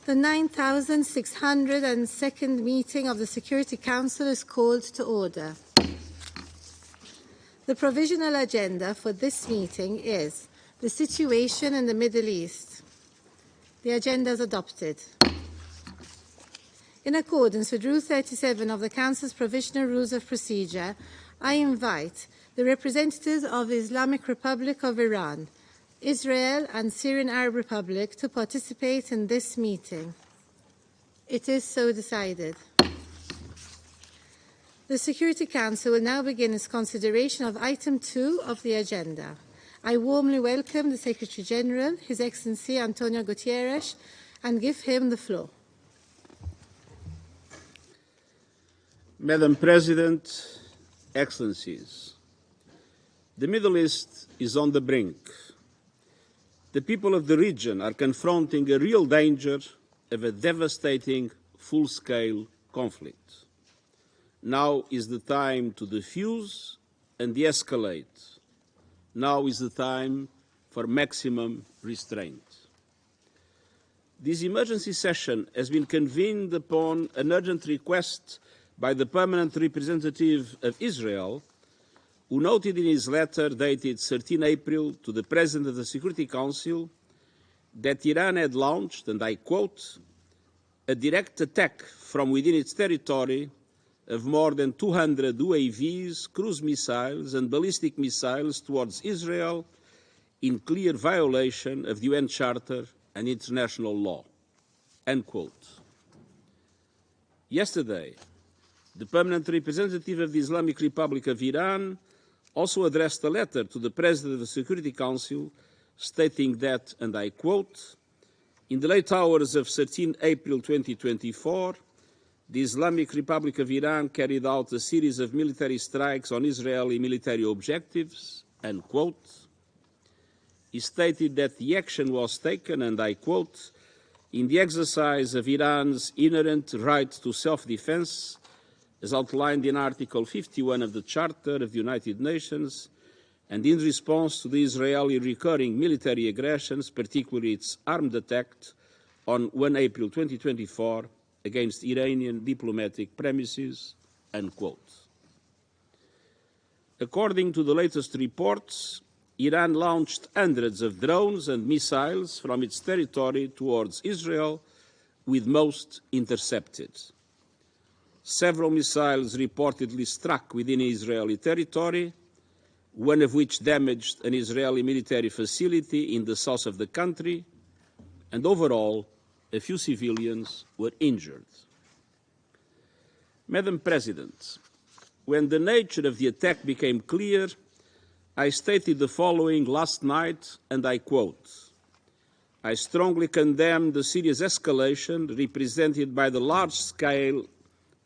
The 9,602nd meeting of the Security Council is called to order. The provisional agenda for this meeting is the situation in the Middle East. The agenda is adopted. In accordance with Rule 37 of the Council's Provisional Rules of Procedure, I invite the representatives of the Islamic Republic of Iran, Israel and Syrian Arab Republic to participate in this meeting. It is so decided. The Security Council will now begin its consideration of Item 2 of the agenda. I warmly welcome the Secretary-General, His Excellency Antonio Guterres, and give him the floor. Madam President, Excellencies, the Middle East is on the brink. The people of the region are confronting a real danger of a devastating full-scale conflict. Now is the time to defuse and de-escalate. Now is the time for maximum restraint. This emergency session has been convened upon an urgent request by the Permanent Representative of Israel, who noted in his letter dated 13 April to the President of the Security Council that Iran had launched, and I quote, a direct attack from within its territory of more than 200 UAVs, cruise missiles and ballistic missiles towards Israel in clear violation of the UN Charter and international law, end quote. Yesterday, the Permanent Representative of the Islamic Republic of Iran also addressed a letter to the President of the Security Council stating that, and I quote, in the late hours of 13 April 2024, the Islamic Republic of Iran carried out a series of military strikes on Israeli military objectives, end quote. He stated that the action was taken, and I quote, in the exercise of Iran's inherent right to self-defense, as outlined in Article 51 of the Charter of the United Nations, and in response to the Israeli recurring military aggressions, particularly its armed attack on 1 April 2024 against Iranian diplomatic premises, end quote. According to the latest reports, Iran launched hundreds of drones and missiles from its territory towards Israel, with most intercepted. Several missiles reportedly struck within Israeli territory, one of which damaged an Israeli military facility in the south of the country, and overall, a few civilians were injured. Madam President, when the nature of the attack became clear, I stated the following last night, and I quote, I strongly condemn the serious escalation represented by the large-scale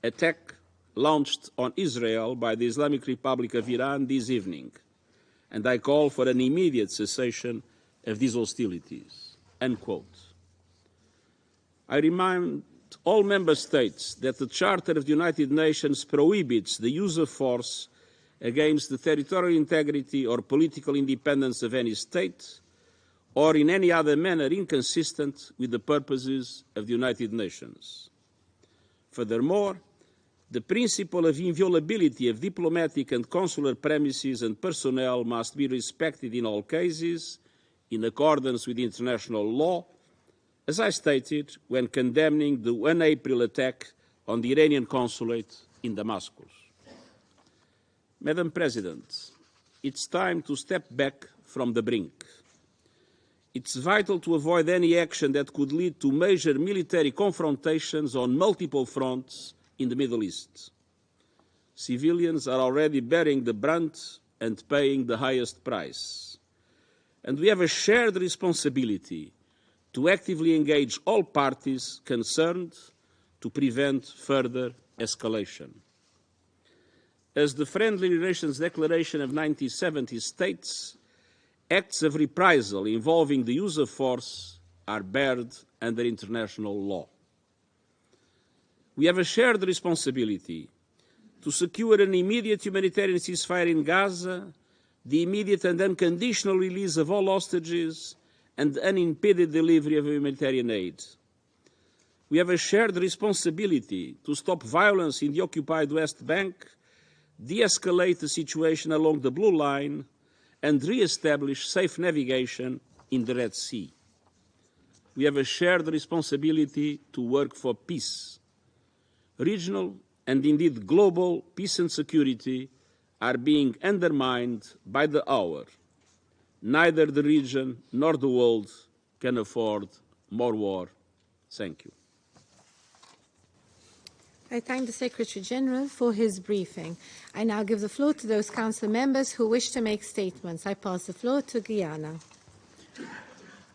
attack launched on Israel by the Islamic Republic of Iran this evening, and I call for an immediate cessation of these hostilities, end quote. I remind all member states that the Charter of the United Nations prohibits the use of force against the territorial integrity or political independence of any state, or in any other manner inconsistent with the purposes of the United Nations. Furthermore, the principle of inviolability of diplomatic and consular premises and personnel must be respected in all cases, in accordance with international law, as I stated when condemning the 1 April attack on the Iranian consulate in Damascus. Madam President, it's time to step back from the brink. It's vital to avoid any action that could lead to major military confrontations on multiple fronts in the Middle East. Civilians are already bearing the brunt and paying the highest price. And we have a shared responsibility to actively engage all parties concerned to prevent further escalation. As the Friendly Relations Declaration of 1970 states, acts of reprisal involving the use of force are barred under international law. We have a shared responsibility to secure an immediate humanitarian ceasefire in Gaza, the immediate and unconditional release of all hostages, and unimpeded delivery of humanitarian aid. We have a shared responsibility to stop violence in the occupied West Bank, de-escalate the situation along the Blue Line, and re-establish safe navigation in the Red Sea. We have a shared responsibility to work for peace. Regional and indeed global peace and security are being undermined by the hour. Neither the region nor the world can afford more war. Thank you. I thank the Secretary-General for his briefing. I now give the floor to those Council members who wish to make statements. I pass the floor to Guyana.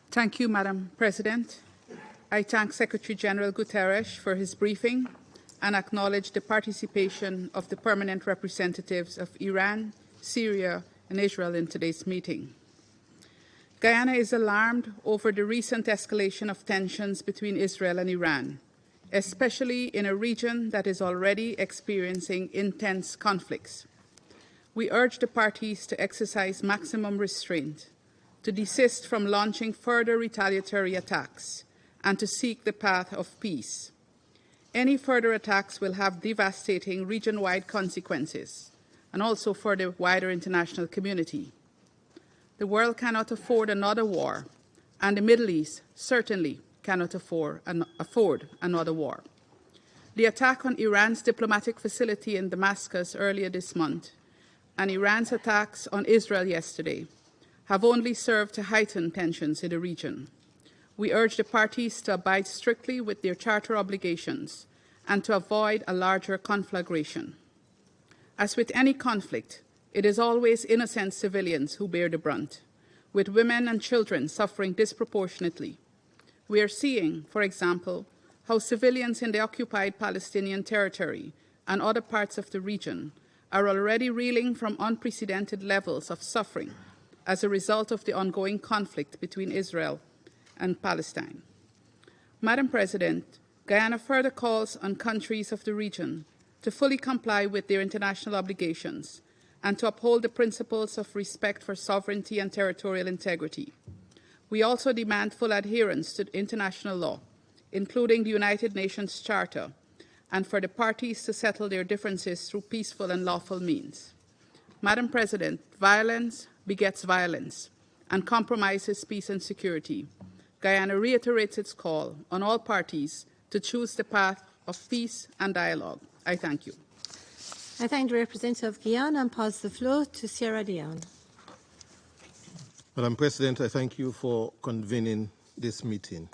Thank you, Madam President. I thank Secretary-General Guterres for his briefing and acknowledge the participation of the permanent representatives of Iran, Syria, and Israel in today's meeting. Guyana is alarmed over the recent escalation of tensions between Israel and Iran, especially in a region that is already experiencing intense conflicts. We urge the parties to exercise maximum restraint, to desist from launching further retaliatory attacks, and to seek the path of peace. Any further attacks will have devastating region-wide consequences, and also for the wider international community. The world cannot afford another war, and the Middle East certainly cannot afford another war. The attack on Iran's diplomatic facility in Damascus earlier this month and Iran's attacks on Israel yesterday have only served to heighten tensions in the region. We urge the parties to abide strictly with their charter obligations and to avoid a larger conflagration. As with any conflict, it is always innocent civilians who bear the brunt, with women and children suffering disproportionately. We are seeing, for example, how civilians in the occupied Palestinian territory and other parts of the region are already reeling from unprecedented levels of suffering as a result of the ongoing conflict between Israel and Palestine. Madam President, Guyana further calls on countries of the region to fully comply with their international obligations and to uphold the principles of respect for sovereignty and territorial integrity. We also demand full adherence to international law, including the United Nations Charter, and for the parties to settle their differences through peaceful and lawful means. Madam President, violence begets violence and compromises peace and security. Guyana reiterates its call on all parties to choose the path of peace and dialogue. I thank you. I thank the representative of Guyana and pass the floor to Sierra Leone. Madam President, I thank you for convening this meeting.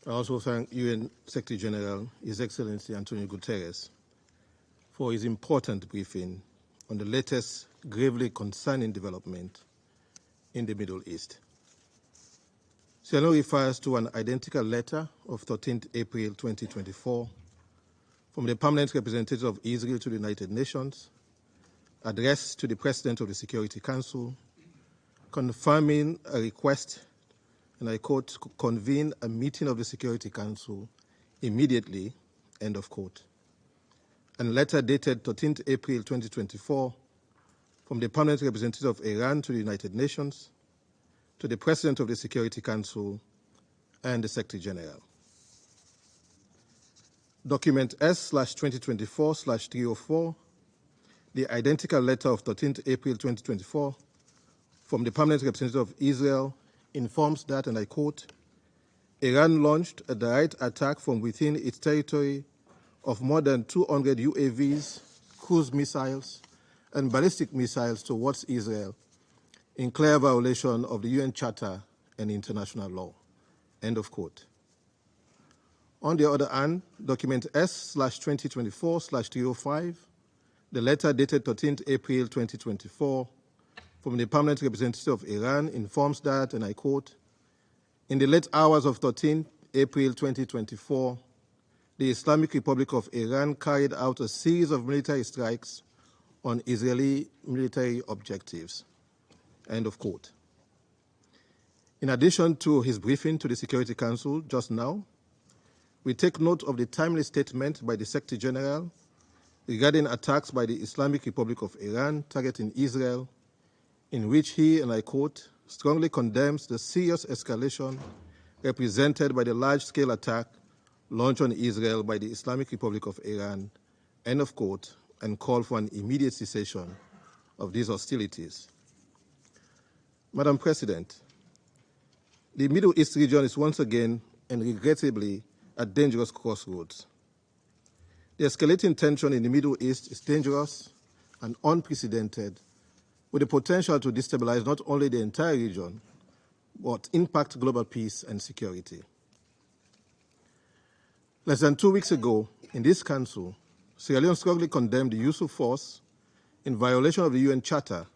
I also thank UN Secretary General, His Excellency Antonio Guterres, for his important briefing on the latest gravely concerning development in the Middle East. Sierra Leone refers to an identical letter of 13th April 2024 from the permanent representative of Israel to the United Nations, addressed to the President of the Security Council, confirming a request, and I quote, convene a meeting of the Security Council immediately, end of quote. And a letter dated 13th April 2024 from the permanent representative of Iran to the United Nations, to the President of the Security Council and the Secretary General. Document S/2024/304, the identical letter of 13th April 2024 from the permanent representative of Israel informs that, and I quote, Iran launched a direct attack from within its territory of more than 200 UAVs, cruise missiles, and ballistic missiles towards Israel in clear violation of the UN Charter and international law. End of quote. On the other hand, document S/2024/305, the letter dated 13th April 2024, from the permanent representative of Iran informs that, and I quote, in the late hours of 13th April 2024, the Islamic Republic of Iran carried out a series of military strikes on Israeli military objectives. End of quote. In addition to his briefing to the Security Council just now, we take note of the timely statement by the Secretary General regarding attacks by the Islamic Republic of Iran targeting Israel, in which he, and I quote, strongly condemns the serious escalation represented by the large-scale attack launched on Israel by the Islamic Republic of Iran, end of quote, and call for an immediate cessation of these hostilities. Madam President, the Middle East region is once again, and regrettably, at dangerous crossroads. The escalating tension in the Middle East is dangerous and unprecedented, with the potential to destabilize not only the entire region, but impact global peace and security. Less than 2 weeks ago, in this Council, Sierra Leone strongly condemned the use of force in violation of the UN Charter,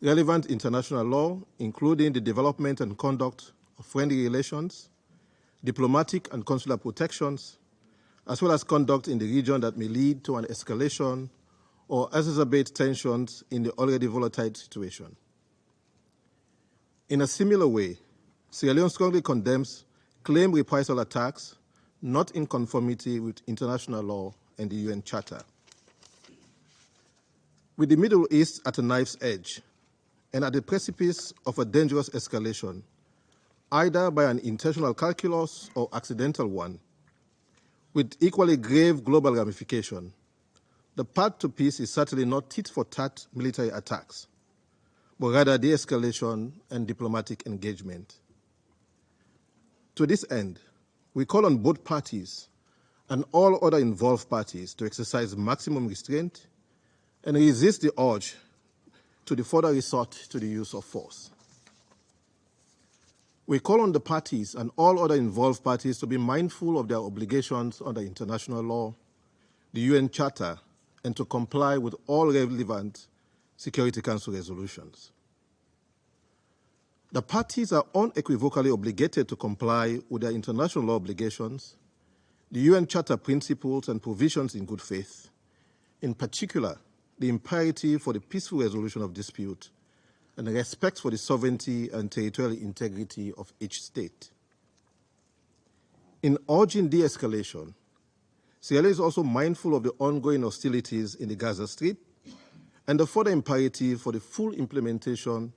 relevant international law, including the development and conduct of friendly relations, diplomatic and consular protections, as well as conduct in the region that may lead to an escalation or exacerbate tensions in the already volatile situation. In a similar way, Sierra Leone strongly condemns claimed reprisal attacks not in conformity with international law and the UN Charter. With the Middle East at a knife's edge and at the precipice of a dangerous escalation, either by an intentional calculus or accidental one, with equally grave global ramification, the path to peace is certainly not tit-for-tat military attacks, but rather de-escalation and diplomatic engagement. To this end, we call on both parties and all other involved parties to exercise maximum restraint and resist the urge to the further resort to the use of force. We call on the parties and all other involved parties to be mindful of their obligations under international law, the UN Charter, and to comply with all relevant Security Council resolutions. The parties are unequivocally obligated to comply with their international law obligations, the UN Charter principles and provisions in good faith, in particular, the imperative for the peaceful resolution of dispute and the respect for the sovereignty and territorial integrity of each state. In urging de-escalation, Sierra Leone is also mindful of the ongoing hostilities in the Gaza Strip and the further imperative for the full implementation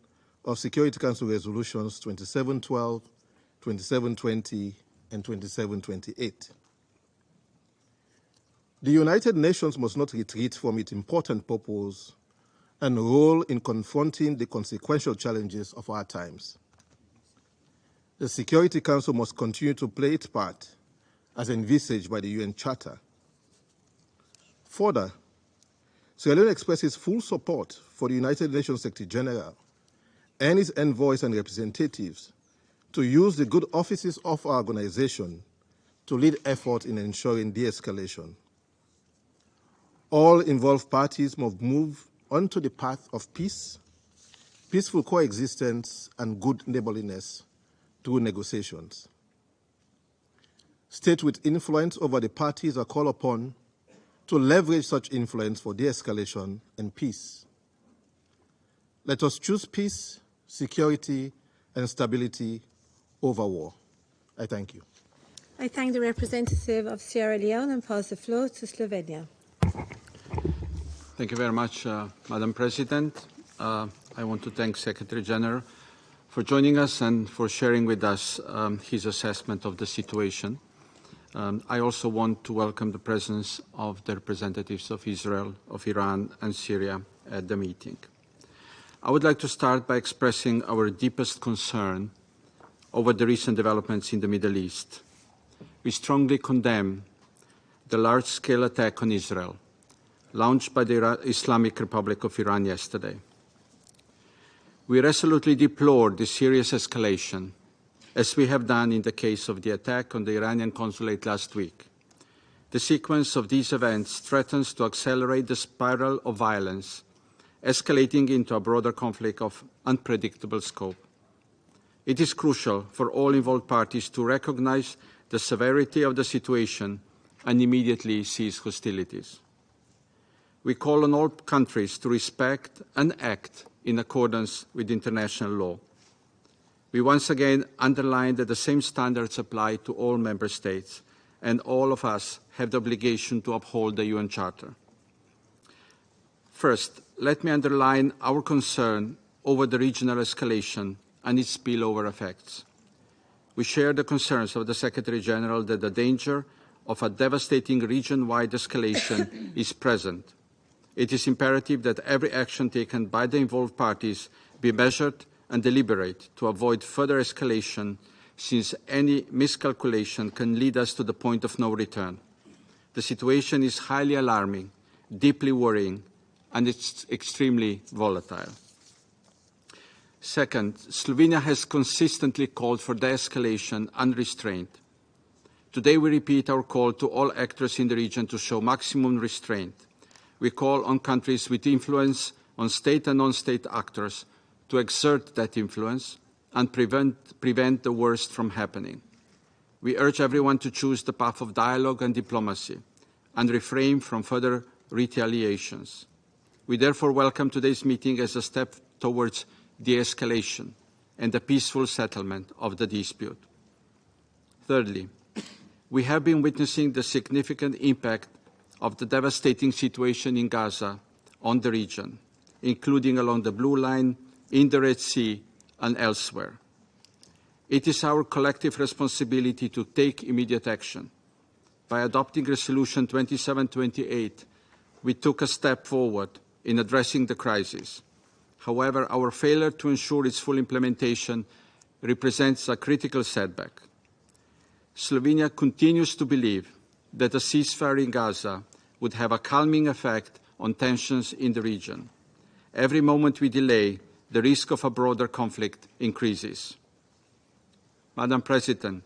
of Security Council resolutions 2712, 2720, and 2728. The United Nations must not retreat from its important purpose and role in confronting the consequential challenges of our times. The Security Council must continue to play its part as envisaged by the UN Charter. Further, Sierra Leone expresses full support for the United Nations Secretary General and its envoys and representatives to use the good offices of our organization to lead effort in ensuring de-escalation. All involved parties must move onto the path of peace, peaceful coexistence, and good neighborliness through negotiations. States with influence over the parties are called upon to leverage such influence for de-escalation and peace. Let us choose peace, security, and stability over war. I thank you. I thank the representative of Sierra Leone and pass the floor to Slovenia. Thank you very much, Madam President. I want to thank Secretary General for joining us and for sharing with us his assessment of the situation. I also want to welcome the presence of the representatives of Israel, of Iran, and Syria at the meeting. I would like to start by expressing our deepest concern over the recent developments in the Middle East. We strongly condemn the large-scale attack on Israel launched by the Islamic Republic of Iran yesterday. We resolutely deplore this serious escalation, as we have done in the case of the attack on the Iranian consulate last week. The sequence of these events threatens to accelerate the spiral of violence, escalating into a broader conflict of unpredictable scope. It is crucial for all involved parties to recognize the severity of the situation and immediately cease hostilities. We call on all countries to respect and act in accordance with international law. We once again underline that the same standards apply to all member states, and all of us have the obligation to uphold the UN Charter. First, let me underline our concern over the regional escalation and its spillover effects. We share the concerns of the Secretary General that the danger of a devastating region-wide escalation is present. It is imperative that every action taken by the involved parties be measured and deliberate to avoid further escalation, since any miscalculation can lead us to the point of no return. The situation is highly alarming, deeply worrying, and it's extremely volatile. Second, Slovenia has consistently called for de-escalation and restraint. Today we repeat our call to all actors in the region to show maximum restraint. We call on countries with influence on state and non-state actors to exert that influence and prevent the worst from happening. We urge everyone to choose the path of dialogue and diplomacy and refrain from further retaliations. We therefore welcome today's meeting as a step towards de-escalation and the peaceful settlement of the dispute. Thirdly, we have been witnessing the significant impact of the devastating situation in Gaza on the region, including along the Blue Line, in the Red Sea, and elsewhere. It is our collective responsibility to take immediate action. By adopting Resolution 2728, we took a step forward in addressing the crisis. However, our failure to ensure its full implementation represents a critical setback. Slovenia continues to believe that a ceasefire in Gaza would have a calming effect on tensions in the region. Every moment we delay, the risk of a broader conflict increases. Madam President,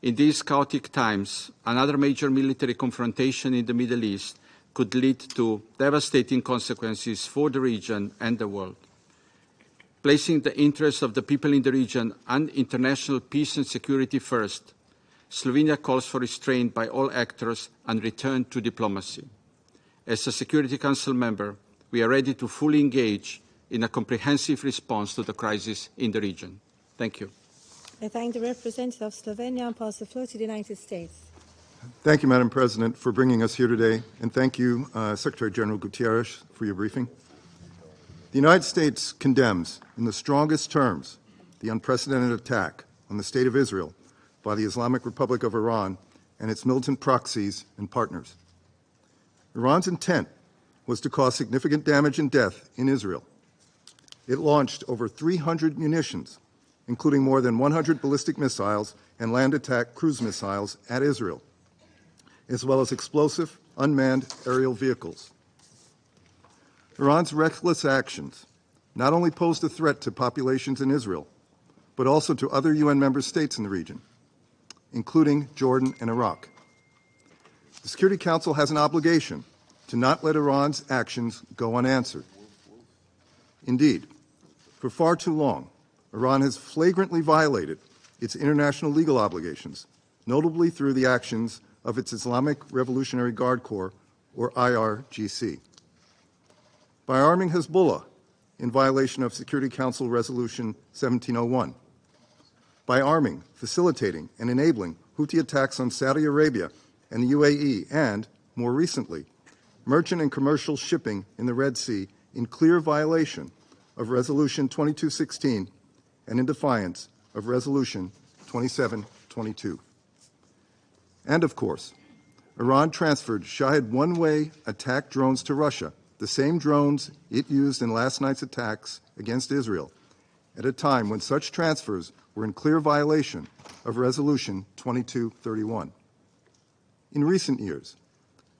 in these chaotic times, another major military confrontation in the Middle East could lead to devastating consequences for the region and the world. Placing the interests of the people in the region and international peace and security first, Slovenia calls for restraint by all actors and return to diplomacy. As a Security Council member, we are ready to fully engage in a comprehensive response to the crisis in the region. Thank you. I thank the representative of Slovenia and pass the floor to the United States. Thank you, Madam President, for bringing us here today, and thank you, Secretary General Guterres, for your briefing. The United States condemns, in the strongest terms, the unprecedented attack on the State of Israel by the Islamic Republic of Iran and its militant proxies and partners. Iran's intent was to cause significant damage and death in Israel. It launched over 300 munitions, including more than 100 ballistic missiles and land attack cruise missiles at Israel, as well as explosive unmanned aerial vehicles. Iran's reckless actions not only posed a threat to populations in Israel, but also to other UN member states in the region, including Jordan and Iraq. The Security Council has an obligation to not let Iran's actions go unanswered. Indeed, for far too long, Iran has flagrantly violated its international legal obligations, notably through the actions of its Islamic Revolutionary Guard Corps, or IRGC. By arming Hezbollah in violation of Security Council Resolution 1701, by arming, facilitating, and enabling Houthi attacks on Saudi Arabia and the UAE, and, more recently, merchant and commercial shipping in the Red Sea in clear violation of Resolution 2216 and in defiance of Resolution 2722. And, of course, Iran transferred Shahed one-way attack drones to Russia, the same drones it used in last night's attacks against Israel, at a time when such transfers were in clear violation of Resolution 2231. In recent years,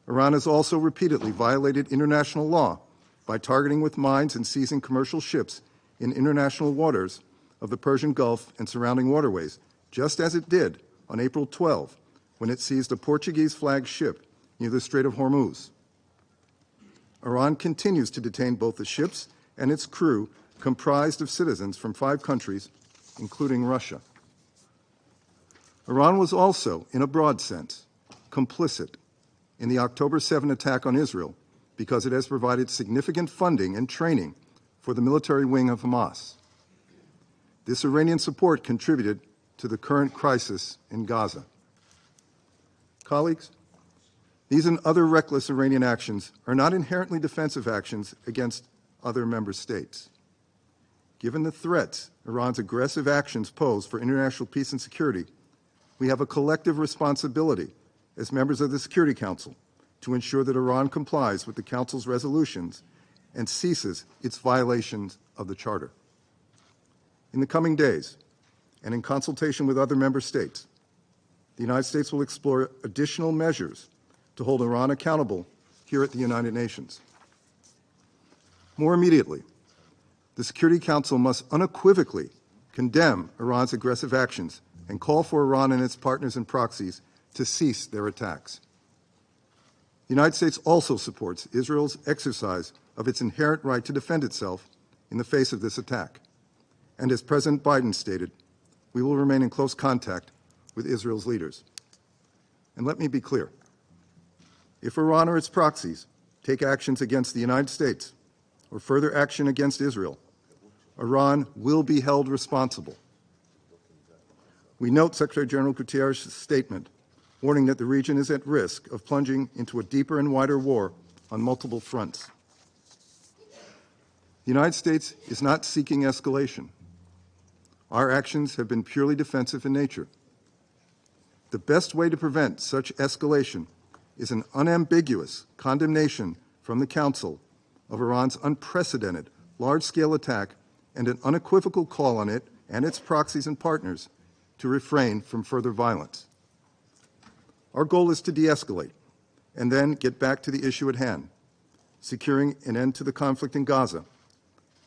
Iran has also repeatedly violated international law by targeting with mines and seizing commercial ships in international waters of the Persian Gulf and surrounding waterways, just as it did on April 12 when it seized a Portuguese-flagged ship near the Strait of Hormuz. Iran continues to detain both the ships and its crew comprised of citizens from 5 countries, including Russia. Iran was also, in a broad sense, complicit in the October 7 attack on Israel because it has provided significant funding and training for the military wing of Hamas. This Iranian support contributed to the current crisis in Gaza. Colleagues, these and other reckless Iranian actions are not inherently defensive actions against other member states. Given the threats Iran's aggressive actions pose for international peace and security, we have a collective responsibility as members of the Security Council to ensure that Iran complies with the Council's resolutions and ceases its violations of the Charter. In the coming days, and in consultation with other member states, the United States will explore additional measures to hold Iran accountable here at the United Nations. More immediately, the Security Council must unequivocally condemn Iran's aggressive actions and call for Iran and its partners and proxies to cease their attacks. The United States also supports Israel's exercise of its inherent right to defend itself in the face of this attack. And as President Biden stated, we will remain in close contact with Israel's leaders. And let me be clear. If Iran or its proxies take actions against the United States or further action against Israel, Iran will be held responsible. We note Secretary General Guterres' statement warning that the region is at risk of plunging into a deeper and wider war on multiple fronts. The United States is not seeking escalation. Our actions have been purely defensive in nature. The best way to prevent such escalation is an unambiguous condemnation from the Council of Iran's unprecedented large-scale attack and an unequivocal call on it and its proxies and partners to refrain from further violence. Our goal is to de-escalate and then get back to the issue at hand, securing an end to the conflict in Gaza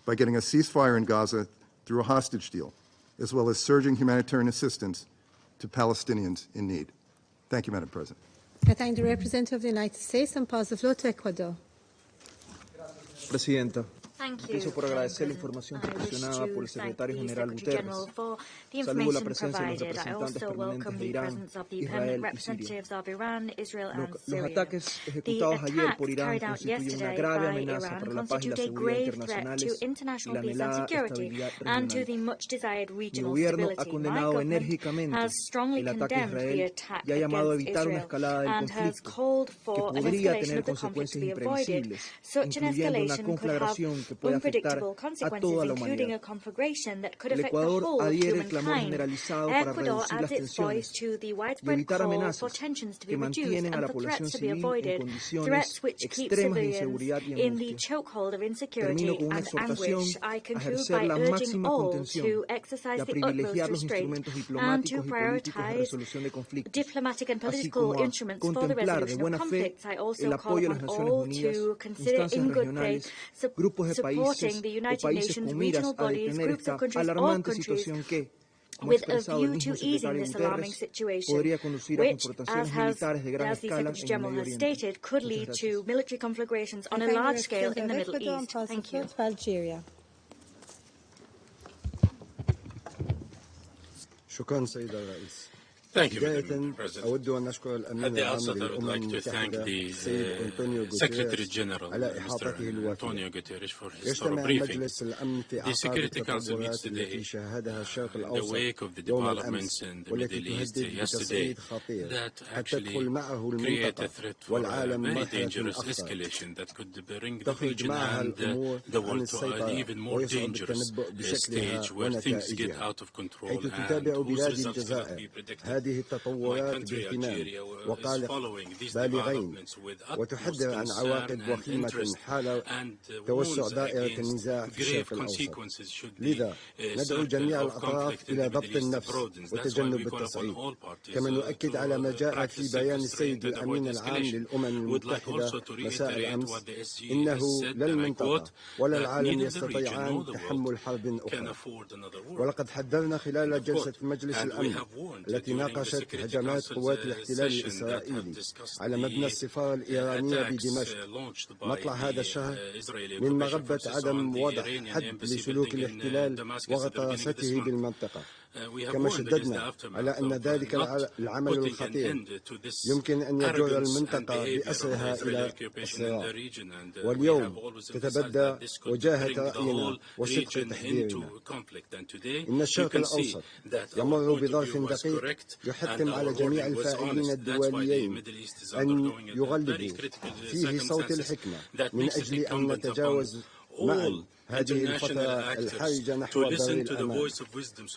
by getting a ceasefire in Gaza through a hostage deal, as well as surging humanitarian assistance to Palestinians in need. Thank you, Madam President. I thank the representative of the United States and pass the floor to Ecuador. Presidenta, Thank you, empiezo por agradecer la información I wish proporcionada por el to thank secretario the general Secretary Guterres. General for the Saludo la information presencia de los provided. I representantes also welcome permanentes de the Irán, presence of the Israel permanent y Siria. representatives of Iran, Israel, and Los Syria. ataques The ejecutados ayer attacks por Irán carried out constituyen una yesterday grave by amenaza Iran para la paz y la constitute a seguridad grave threat internacionales to y international la peace and anhelada security estabilidad and to regional. the much-desired Mi regional gobierno ha stability. My condenado government enérgicamente has strongly el ataque a condemned the Israel attack y ha llamado a against evitar una Israel escalada del and has conflicto called que for an podría escalation tener of the conflict to consecuencias be avoided. imprevisibles, Such an incluyendo una escalation could have conflagración que puede afectar unpredictable a consequences, toda la including humanidad. a conflagration that could El affect the Ecuador whole of adhiere el clamor humankind. generalizado para Ecuador reducir las adds its voice tensiones to the y widespread evitar call for amenazas tensions to be que reduced mantienen a and la for población threats to be civil en avoided, condiciones threats which keep extremas de civilians inseguridad y in the angustia. chokehold of Termino insecurity con una and exhortación anguish. I a conclude ejercer by la urging máxima all contención to y exercise a the utmost privilegiar los restraint instrumentos and to diplomáticos y políticos de prioritize resolución de conflictos, diplomatic and así political como a instruments for the contemplar de resolution of buena fe conflicts. I el also call apoyo de las upon Naciones all Unidas, to consider instancias in good faith regionales, grupos de supporting países the o United países Nations, con miras regional a bodies, detener groups of esta countries, all alarmante countries, situación que, como ha with a expresado el view mismo to easing secretario this alarming Guterres, situation, podría conducir a which, confrontaciones militares de gran as the escala Secretary en el General Medio has Oriente. stated, could Muchas lead gracias. to military conflagrations on I a thank the large scale in the representative Middle of Ecuador and East. pass the Thank floor you. to Algeria. شكرا سيد الرئيس. Thank you, بداية Madam President. أود أن أشكر الأمين At the العام outset, I would للأمم like to thank المتحدة the السيد أنطونيو Secretary غوتيريس General, على Mr. إحاطته الوافية. Antonio Guterres, for his thorough يجتمع briefing. مجلس الأمن في The أعقاب Security Council meets التطورات التي today شاهدها الشرق in the الأوسط wake of the يوم developments الأمس in the والتي Middle East تهدد yesterday بتصعيد خطير that قد تدخل actually معه create a المنطقة threat for a والعالم very مرحلة dangerous أخطر. escalation that could bring the تخرج region معها and الأمور the عن world to an السيطرة even more ويصعب dangerous التنبؤ بشكلها stage where things get ونتائجها. out of control حيث and تتابع whose بلاد results cannot be الجزائر predicted هذه التطورات باهتمام وقلق بالغين وتحذر عن عواقب وخيمة حال توسع دائرة النزاع في الشرق الأوسط. لذا ندعو جميع الأطراف إلى ضبط النفس وتجنب التصعيد، كما نؤكد على ما جاء في بيان السيد الأمين العام للأمم المتحدة مساء الأمس: إنه لا المنطقة ولا العالم يستطيعان تحمل حرب أخرى. ولقد حذرنا خلال جلسة مجلس الأمن التي ناقشت هجمات قوات الاحتلال الإسرائيلي على مبنى السفارة الإيرانية بدمشق مطلع هذا الشهر من مغبة عدم وضع حد لسلوك الاحتلال وغطرسته بالمنطقة، كما شددنا على أن ذلك العمل الخطير يمكن أن يجر المنطقة بأسرها إلى الصراع. واليوم تتبدى وجاهة رأينا وصدق تحذيرنا. إن الشرق الأوسط يمر بظرف دقيق يحتم على جميع الفاعلين الدوليين أن يغلبوا فيه صوت الحكمة من أجل أن نتجاوز معا هذه الفترة الحرجة نحو بر الأمان.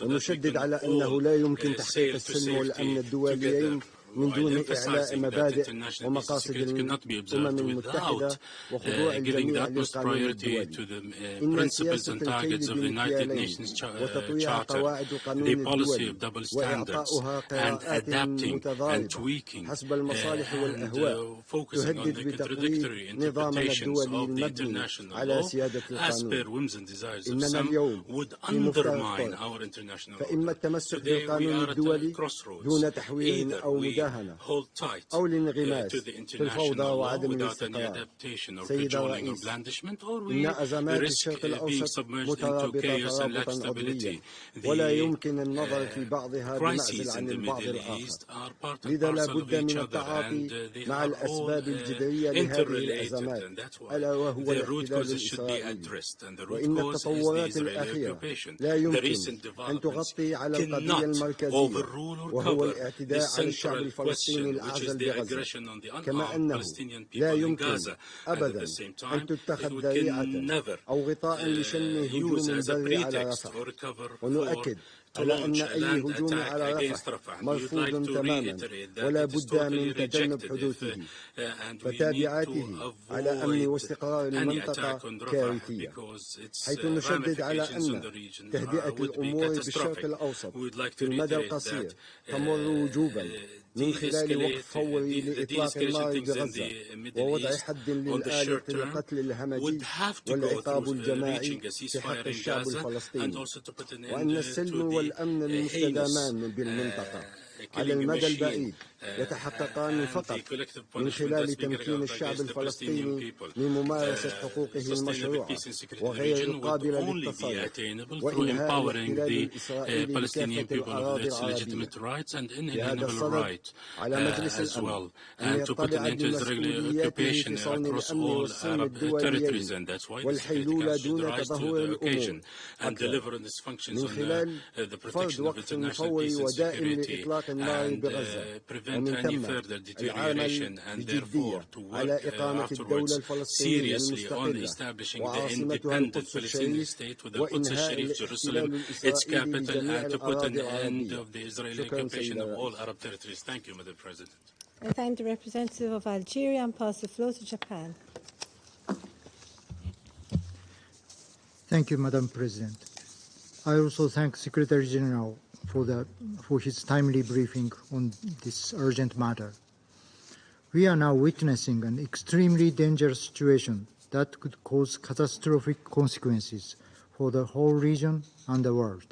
ونشدد على أنه لا يمكن تحقيق السلم والأمن الدوليين من دون إعلاء مبادئ ومقاصد الأمم المتحدة وخضوع الجميع للقانون الدولي. إن سياسة الكيل بالمكيالين وتطويع قواعد القانون الدولي وإعطاؤها قراءات متضاربة حسب المصالح والأهواء تهدد بتقويض نظامنا الدولي المبني على سيادة القانون. إننا اليوم في مفترق طرق، فإما التمسك بالقانون الدولي دون تحوير أو مداهنة أو الانغماس في الفوضى وعدم الاستقرار. سيد الرئيس، إن أزمات الشرق الأوسط مترابطة ترابطا عضويا ولا يمكن النظر في بعضها بمعزل عن البعض الآخر. لذا لا بد من التعاطي مع الأسباب الجذرية لهذه الأزمات، ألا وهو الاحتلال الإسرائيلي. وإن التطورات الأخيرة لا يمكن أن تغطي على القضية المركزية، وهو الاعتداء على الشعب الفلسطيني الأعزل بغزة، كما أنه لا يمكن أبدا أن تتخذ ذريعة أو غطاء لشن هجوم بري على رفح. ونؤكد على أن أي هجوم على رفح مرفوض تماما ولا بد من تجنب حدوثه، فتابعاته على أمن واستقرار المنطقة كارثية، حيث نشدد على أن تهدئة الأمور بالشرق الأوسط في المدى القصير تمر وجوبا من خلال وقف فوري لإطلاق النار بغزة ووضع حد للآلة القتل الهمجي والعقاب الجماعي في حق الشعب الفلسطيني، وأن السلم والأمن المستدامان بالمنطقة على المدى البعيد يتحققان فقط من خلال تمكين الشعب الفلسطيني من ممارسة حقوقه المشروعة وغير القابلة للتصرف، وإنهاء الاحتلال الإسرائيلي لكافة الأراضي العربية. بهذا الصدد على مجلس الأمن أن يطلع بمسؤولياته في صون الأمن والسلم الدوليين والحيلولة دون تدهور الأمور أكثر، من خلال فرض وقف فوري ودائم لإطلاق النار بغزة، ومن ثم العمل بجدية على إقامة الدولة الفلسطينية المستقلة وعاصمتها القدس الشريف، وإنهاء الاحتلال الإسرائيلي لجميع الأراضي العربية. شكرا سيد الرئيس. I thank the representative of Algeria and pass the floor to Japan. Thank you, Madam President. I also thank Secretary General for his timely briefing on this urgent matter. We are now witnessing an extremely dangerous situation that could cause catastrophic consequences for the whole region and the world.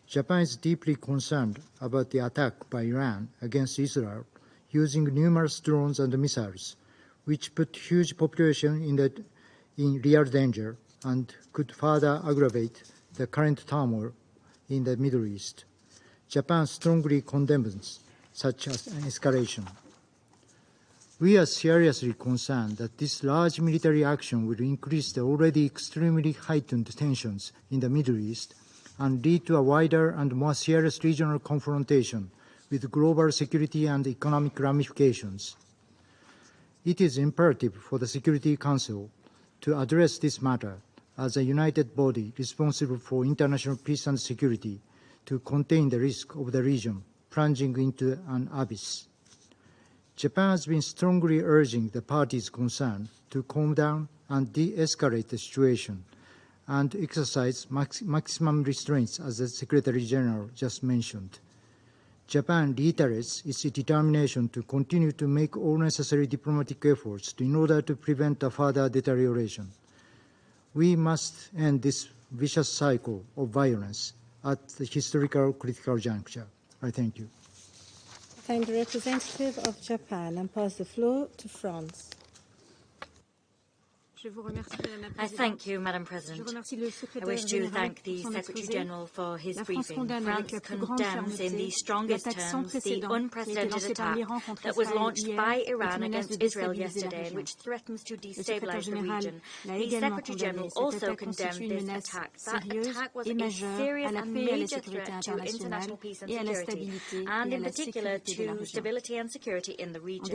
Japan is deeply concerned about the attack by Iran against Israel using numerous drones and missiles, which put huge population in real danger and could further aggravate the current turmoil in the Middle East. Japan strongly condemns such an escalation. We are seriously concerned that this large military action will increase the already extremely heightened tensions in the Middle East and lead to a wider and more serious regional confrontation with global security and economic ramifications. It is imperative for the Security Council to address this matter as a united body responsible for international peace and security to contain the risk of the region plunging into an abyss. Japan has been strongly urging the parties concerned to calm down and de-escalate the situation and exercise maximum restraints, as the Secretary General just mentioned. Japan reiterates its determination to continue to make all necessary diplomatic efforts in order to prevent a further deterioration. We must end this vicious cycle of violence at the historical critical juncture. I thank you. Thank the representative of Japan and pass the floor to France. I thank you, Madam President. I wish to thank the Secretary General for his briefing. France condemns in the strongest terms the unprecedented attack that was launched by Iran against Israel yesterday, which threatens to destabilize the region. The Secretary General also condemned this attack. That attack was a serious and major threat to international peace and security, and in particular to stability and security in the region.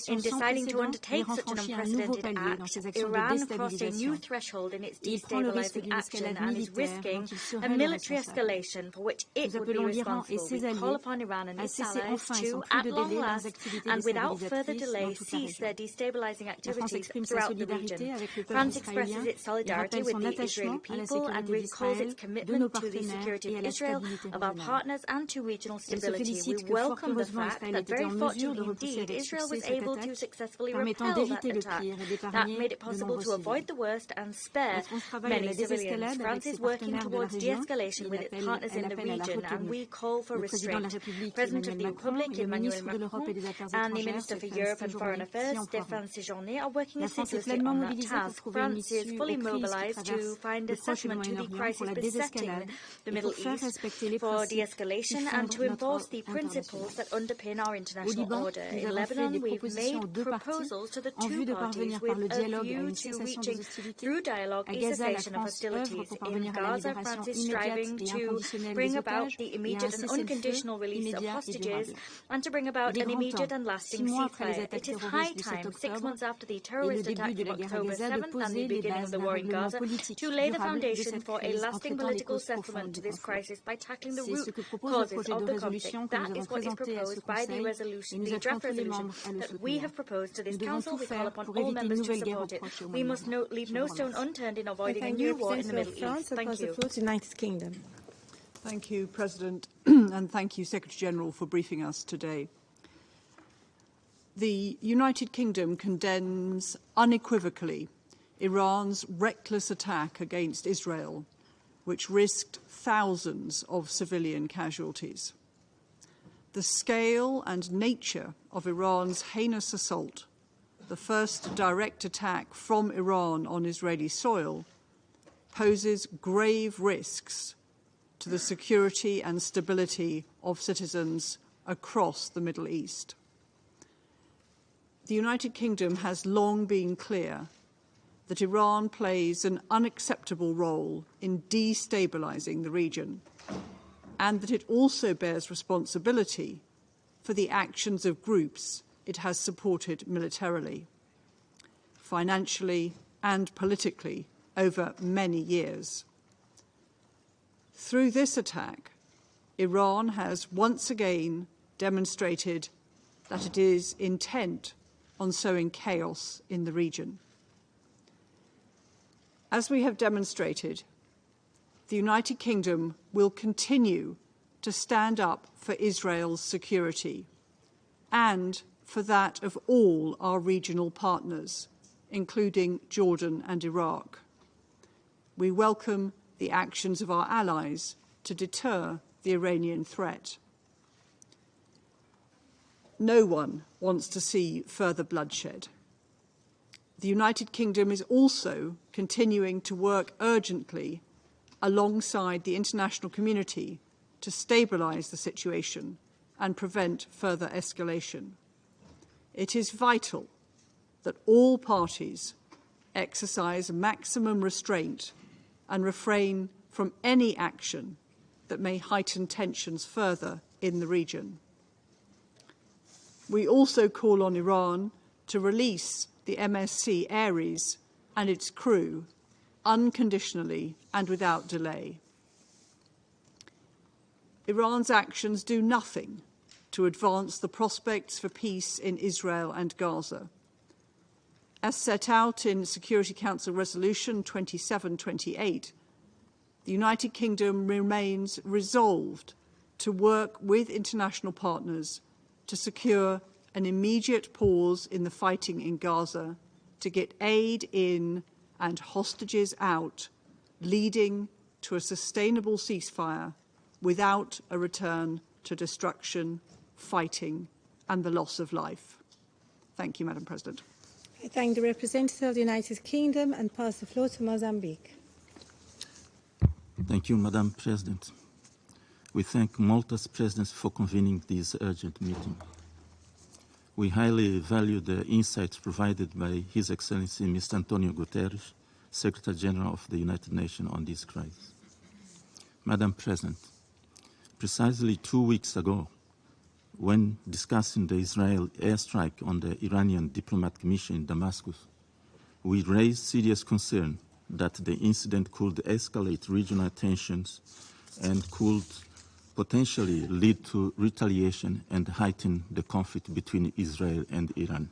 In deciding to undertake such an unprecedented act, Iran crossed a new threshold in its destabilizing action and is risking a military escalation for which it would be responsible. We call upon Iran and its allies to, at long last and without further delay, cease their destabilizing activities throughout the region. France expresses its solidarity with the Israeli people and recalls its commitment to the security of Israel, of our partners, and to regional stability. We welcome the fact that, very fortunately indeed, Israel was able to successfully repel that attack. That made it possible to avoid the worst and spare many civilians. France is working towards de-escalation with its partners in the region, and we call for restraint. President of the Republic, Emmanuel Macron, and the Minister for Europe and Foreign Affairs, Stéphane Séjourné, are working assiduously on that task. France is fully mobilized to find a settlement to the crisis besetting the Middle East for de-escalation and to enforce the principles that underpin our international order. In Lebanon, we've made proposals to the two parties with a view to reaching, through dialogue, a cessation of hostilities. In Gaza, France is striving to bring about the immediate and unconditional release of hostages and to bring about an immediate and lasting ceasefire. It is high time, 6 months after the terrorist attack of October 7th and the beginning of the war in Gaza, to lay the foundation for a lasting political settlement to this crisis by tackling the root causes of the conflict. That is what is proposed by the resolution, the draft resolution that we have proposed to this Council. We call upon all members to support it. We must leave no stone unturned in avoiding a new war in the Middle East. Thank you. United Kingdom. Thank you, President, and thank you, Secretary General, for briefing us today. The United Kingdom condemns unequivocally Iran's reckless attack against Israel, which risked thousands of civilian casualties. The scale and nature of Iran's heinous assault, the first direct attack from Iran on Israeli soil, poses grave risks to the security and stability of citizens across the Middle East. The United Kingdom has long been clear that Iran plays an unacceptable role in destabilizing the region, and that it also bears responsibility for the actions of groups it has supported militarily, financially and politically over many years. Through this attack, Iran has once again demonstrated that it is intent on sowing chaos in the region. As we have demonstrated, the United Kingdom will continue to stand up for Israel's security and for that of all our regional partners, including Jordan and Iraq. We welcome the actions of our allies to deter the Iranian threat. No one wants to see further bloodshed. The United Kingdom is also continuing to work urgently alongside the international community to stabilise the situation and prevent further escalation. It is vital that all parties exercise maximum restraint and refrain from any action that may heighten tensions further in the region. We also call on Iran to release the MSC Ares and its crew unconditionally and without delay. Iran's actions do nothing to advance the prospects for peace in Israel and Gaza. As set out in Security Council Resolution 2728, the United Kingdom remains resolved to work with international partners to secure an immediate pause in the fighting in Gaza, to get aid in and hostages out, leading to a sustainable ceasefire without a return to destruction, fighting, and the loss of life. Thank you, Madam President. I thank the representative of the United Kingdom and pass the floor to Mozambique. Thank you, Madam President. We thank Malta's Presidency for convening this urgent meeting. We highly value the insights provided by His Excellency Mr. Antonio Guterres, Secretary General of the United Nations on this crisis. Madam President, precisely 2 weeks ago, when discussing the Israel airstrike on the Iranian diplomatic mission in Damascus, we raised serious concern that the incident could escalate regional tensions and could potentially lead to retaliation and heighten the conflict between Israel and Iran.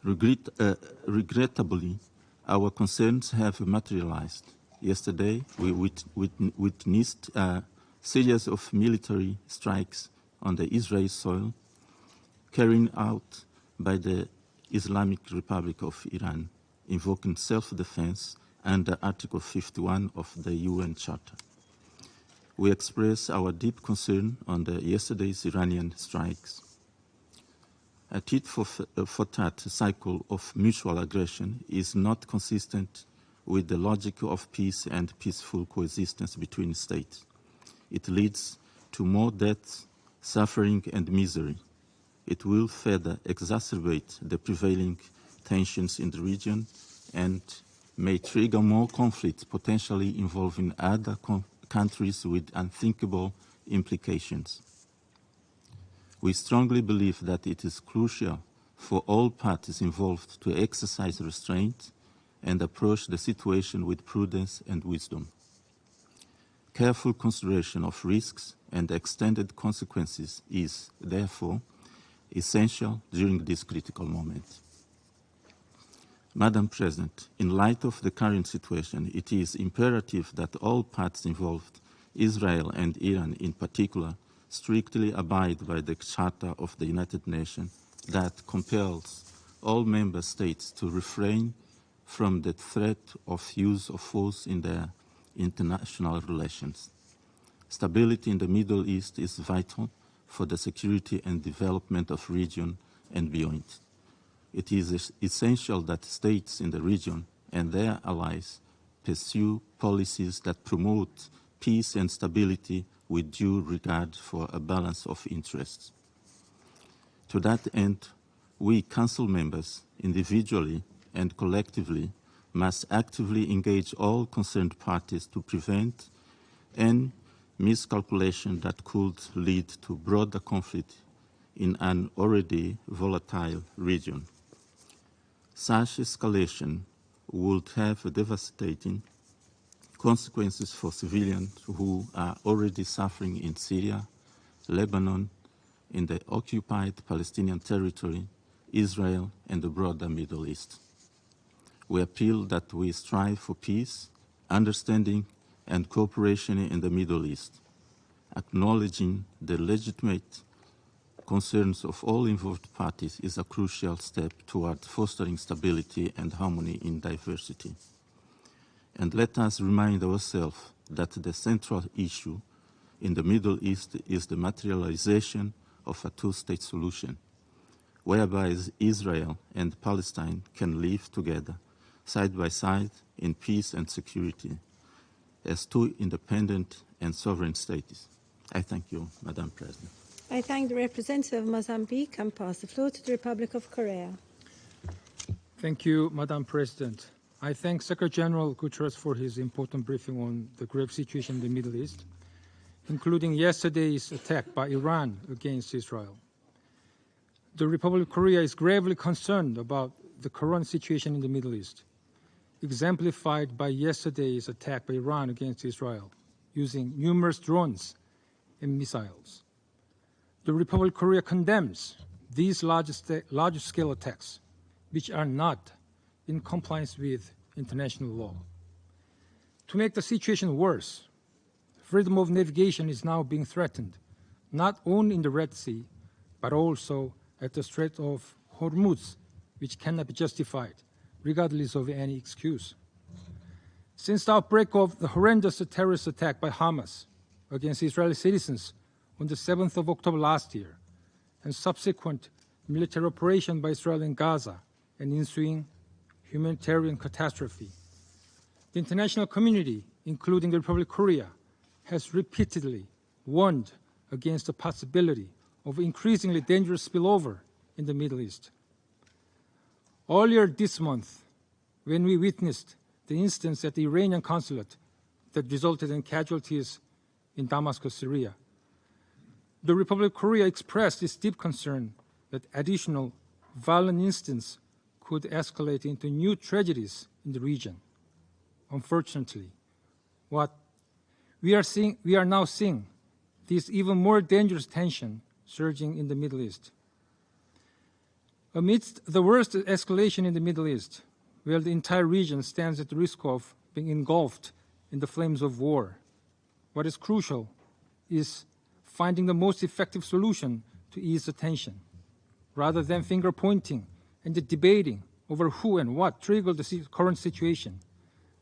Regrettably, our concerns have materialized. Yesterday, we witnessed a series of military strikes on the Israeli soil carried out by the Islamic Republic of Iran, invoking self-defense under Article 51 of the UN Charter. We express our deep concern on yesterday's Iranian strikes. A tit-for-tat cycle of mutual aggression is not consistent with the logic of peace and peaceful coexistence between states. It leads to more death, suffering, and misery. It will further exacerbate the prevailing tensions in the region and may trigger more conflicts, potentially involving other countries with unthinkable implications. We strongly believe that it is crucial for all parties involved to exercise restraint and approach the situation with prudence and wisdom. Careful consideration of risks and extended consequences is, therefore, essential during this critical moment. Madam President, in light of the current situation, it is imperative that all parties involved, Israel and Iran in particular, strictly abide by the Charter of the United Nations that compels all member states to refrain from the threat of use of force in their international relations. Stability in the Middle East is vital for the security and development of the region and beyond. It is essential that states in the region and their allies pursue policies that promote peace and stability with due regard for a balance of interests. To that end, we Council members, individually and collectively, must actively engage all concerned parties to prevent any miscalculation that could lead to broader conflict in an already volatile region. Such escalation would have devastating consequences for civilians who are already suffering in Syria, Lebanon, in the occupied Palestinian territory, Israel, and the broader Middle East. We appeal that we strive for peace, understanding, and cooperation in the Middle East, acknowledging the legitimate concerns of all involved parties is a crucial step toward fostering stability and harmony in diversity. And let us remind ourselves that the central issue in the Middle East is the materialization of a two-state solution, whereby Israel and Palestine can live together, side by side, in peace and security, as two independent and sovereign states. I thank you, Madam President. I thank the representative of Mozambique and pass the floor to the Republic of Korea. Thank you, Madam President. I thank Secretary General Guterres for his important briefing on the grave situation in the Middle East, including yesterday's attack by Iran against Israel. The Republic of Korea is gravely concerned about the current situation in the Middle East, exemplified by yesterday's attack by Iran against Israel, using numerous drones and missiles. The Republic of Korea condemns these large-scale attacks, which are not in compliance with international law. To make the situation worse, freedom of navigation is now being threatened, not only in the Red Sea, but also at the Strait of Hormuz, which cannot be justified, regardless of any excuse. Since the outbreak of the horrendous terrorist attack by Hamas against Israeli citizens on the 7th of October last year, and subsequent military operation by Israel in Gaza and ensuing humanitarian catastrophe, the international community, including the Republic of Korea, has repeatedly warned against the possibility of increasingly dangerous spillover in the Middle East. Earlier this month, when we witnessed the instance at the Iranian consulate that resulted in casualties in Damascus, Syria, the Republic of Korea expressed its deep concern that additional violent incidents could escalate into new tragedies in the region. Unfortunately, what we are now seeing this even more dangerous tension surging in the Middle East. Amidst the worst escalation in the Middle East, where the entire region stands at the risk of being engulfed in the flames of war, what is crucial is finding the most effective solution to ease the tension, rather than finger-pointing and debating over who and what triggered the current situation.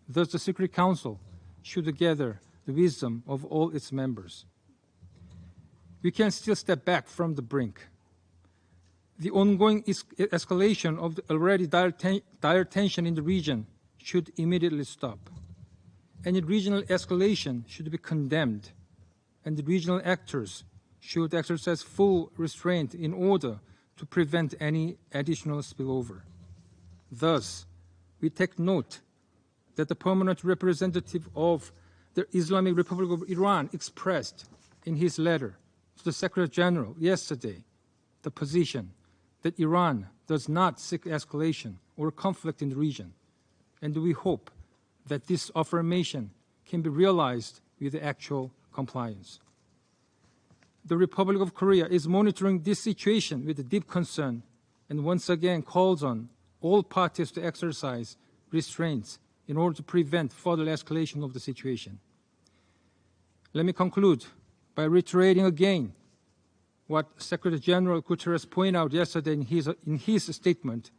Thus, the Security Council should gather the wisdom of all its members. We can still step back from the brink. The ongoing escalation of the already dire tension in the region should immediately stop. Any regional escalation should be condemned, and the regional actors should exercise full restraint in order to prevent any additional spillover. Thus, we take note that the permanent representative of the Islamic Republic of Iran expressed in his letter to the Secretary General yesterday the position that Iran does not seek escalation or conflict in the region, and we hope that this affirmation can be realized with actual compliance. The Republic of Korea is monitoring this situation with deep concern and once again calls on all parties to exercise restraints in order to prevent further escalation of the situation. Let me conclude by reiterating again what Secretary General Guterres pointed out yesterday in his statement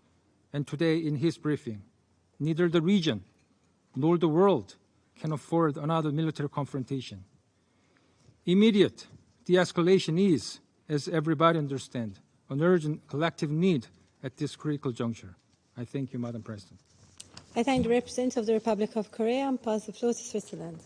and today in his briefing. Neither the region nor the world can afford another military confrontation. Immediate de-escalation is, as everybody understands, an urgent collective need at this critical juncture. I thank you, Madam President. I thank the representative of the Republic of Korea and pass the floor to Switzerland.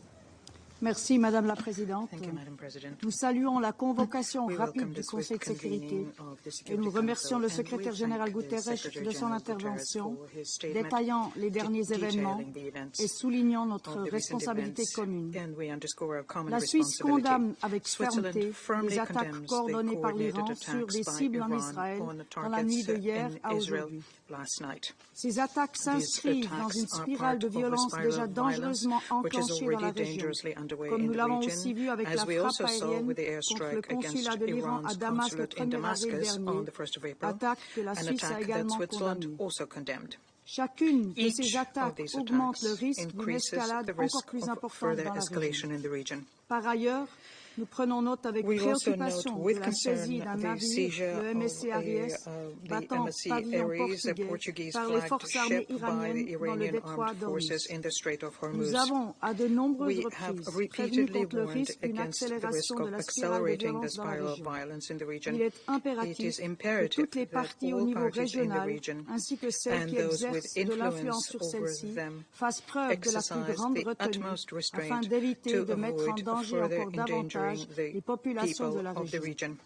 Merci, Madame la Présidente. Thank you, Madam President. Nous saluons la convocation We rapide welcome du the swift Conseil de sécurité convening of the et Security nous remercions le Council, and we secrétaire général thank the Guterres Secretary de son General intervention, Guterres for his statement détaillant les derniers événements detailing the events et soulignant notre of the recent responsabilité events, commune. and we underscore our common La Suisse responsibility. condamne avec Switzerland fermeté firmly les attaques condemns the coordonnées par coordinated l'Iran sur attacks des by cibles en Iran Israël on the dans la nuit targets de hier in à Israel aujourd'hui. last night. Ces attaques s'inscrivent dans une spirale de violence déjà dangereusement enclenchée dans la région, comme nous l'avons aussi vu avec la frappe aérienne contre le consulat de l'Iran à Damas le 1er avril dernier, attaque que la Suisse a également condamnée. Chacune de ces attaques augmente le risque d'une escalade encore plus importante dans la région. Par ailleurs, nous prenons note avec préoccupation de la saisie d'un navire, le MSC Aries, battant pavillon portugais par les forces armées iraniennes dans le détroit d'Ormuz. Nous avons à de nombreuses reprises prévenu contre le risque d'une accélération de la spirale de violence dans la région. Il est impératif que toutes les parties au niveau régional, ainsi que celles qui exercent de l'influence sur celle-ci, fassent preuve de la plus grande retenue afin d'éviter de mettre en danger encore davantage les populations de la région.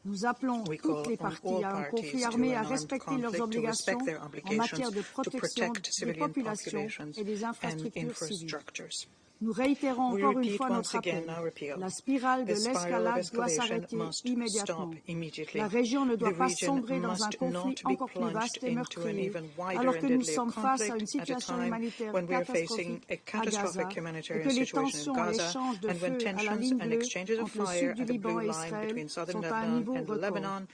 Nous appelons toutes les parties à un conflit armé à respecter leurs obligations en matière de protection des populations et des infrastructures civiles. Nous réitérons We encore une repeat fois once notre again appel. our appeal. La spirale de The spiral of l'escalade doit escalation s'arrêter must immédiatement. stop immediately. La région ne doit The pas region sombrer dans un must conflit not be encore plus plunged vaste et into an meurtrier, even wider alors and que nous deadlier sommes face à une conflict at a situation time humanitaire when we are facing catastrophique a à Gaza catastrophic et humanitarian que les situation in tensions et Gaza, échanges de and when feu à la tensions ligne and bleue exchanges of entre le fire sud du at the Liban blue et line Israël between southern sont à un Lebanon niveau and record. Lebanon,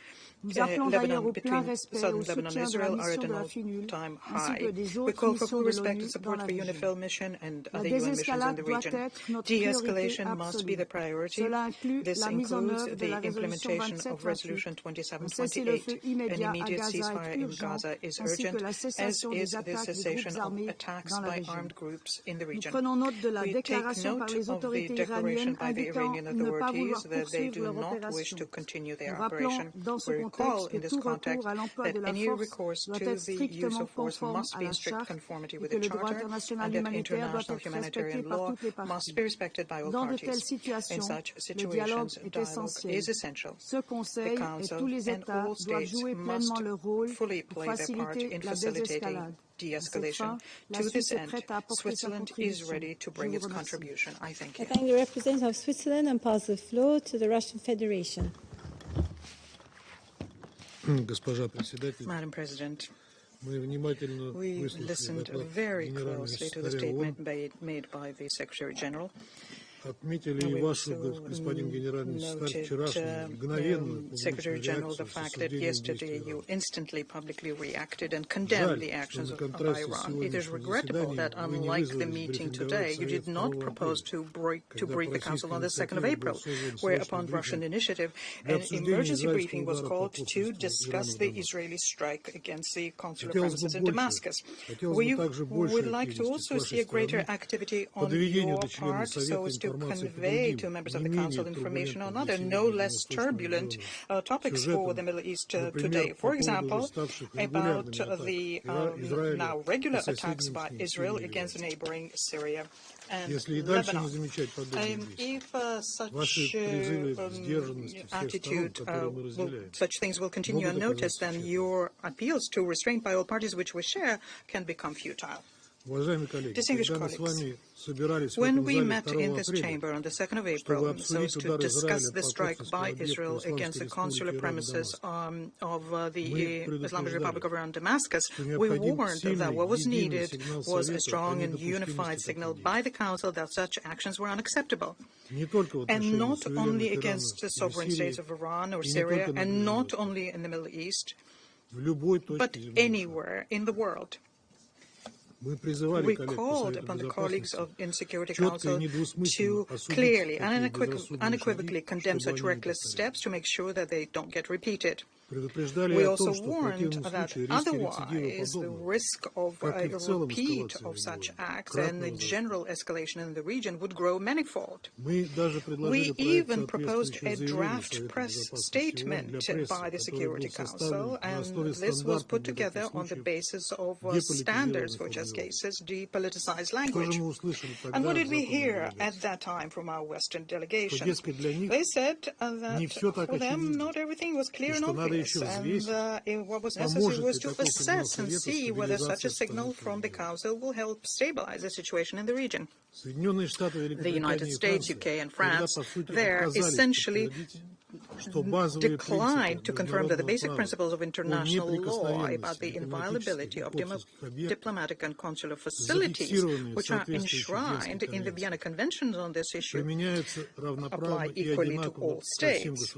Nous appelons d'ailleurs au plein between respect et southern au Lebanon and soutien de la Israel are mission at de an la FINUL, all-time ainsi que high. des We autres call for missions full de respect l'ONU and dans support la for région. UNIFIL mission and La other UN missions in désescalade the doit region. être notre priorité De-escalation must be absolue. the priority. Cela inclut This la mise en includes œuvre de the la résolution implementation of 2728, Resolution un 2728. cessez-le-feu An immédiat à immediate Gaza ceasefire est in urgent, Gaza is ainsi que urgent, la as cessation is des the attaques des cessation groupes of armés attacks dans la by région. armed groups in the Nous region. prenons note de la We take déclaration par note les of the autorités declaration iraniennes by the indiquant Iranian ne pas vouloir authorities that they poursuivre do leur not wish opération. to continue their Nous rappelons operation. dans ce We recall contexte que in this tout context recours à l'emploi that de la any force recourse doit to être the use strictement of force conforme must à be la in strict charte conformity et with que the le droit Charter, international and that humanitaire doit international être respecté humanitarian par law toutes les parties. must be respected by all Dans de parties. telles In situations, such le dialogue situations, est dialogue essentiel. is essential. Ce Conseil et Council tous les and États all doivent states jouer pleinement must leur rôle fully pour play their part faciliter in la facilitating désescalade. À cette de-escalation. fin, la To Suisse this est end, prête à apporter sa Switzerland is contribution. ready to Je bring vous its remercie. contribution. I thank I you. thank the representative of Switzerland and pass the floor to the Russian Federation. Madam President, we listened very closely to the statement made by the Secretary General. We also noted, Secretary General, the fact that yesterday you instantly publicly reacted and condemned the actions by Iran. It is regrettable that, unlike the meeting today, you did not propose to brief the Council on the 2nd of April, where, upon Russian initiative, an emergency briefing was called to discuss the Israeli strike against the consular premises in Damascus. We would like to also see a greater activity on your part so as to convey to members of the Council information on other, no less turbulent topics for the Middle East today. For example, about the now regular attacks by Israel against neighboring Syria and Lebanon. If such things will continue unnoticed, then your appeals to restraint by all parties which we share can become futile. Distinguished colleagues, when we met in this chamber on the 2nd of April so as to discuss the strike by Israel against the consular premises of the Islamic Republic of Iran, Damascus, we warned that what was needed was a strong and unified signal by the Council that such actions were unacceptable, and not only against the sovereign states of Iran or Syria, and not only in the Middle East, but anywhere in the world. We called upon the colleagues in Security Council to clearly and unequivocally condemn such reckless steps to make sure that they don't get repeated. We also warned that otherwise the risk of a repeat of such acts and the general escalation in the region would grow manifold. We even proposed a draft press statement by the Security Council, and this was put together on the basis of standards for such cases, depoliticized language. And what did we hear at that time from our Western delegation? They said that for them not everything was clear and obvious, and what was necessary was to assess and see whether such a signal from the Council will help stabilize the situation in the region. The United States, UK, and France there essentially declined to confirm that the basic principles of international law about the inviolability of diplomatic and consular facilities, which are enshrined in the Vienna Conventions on this issue, apply equally to all states.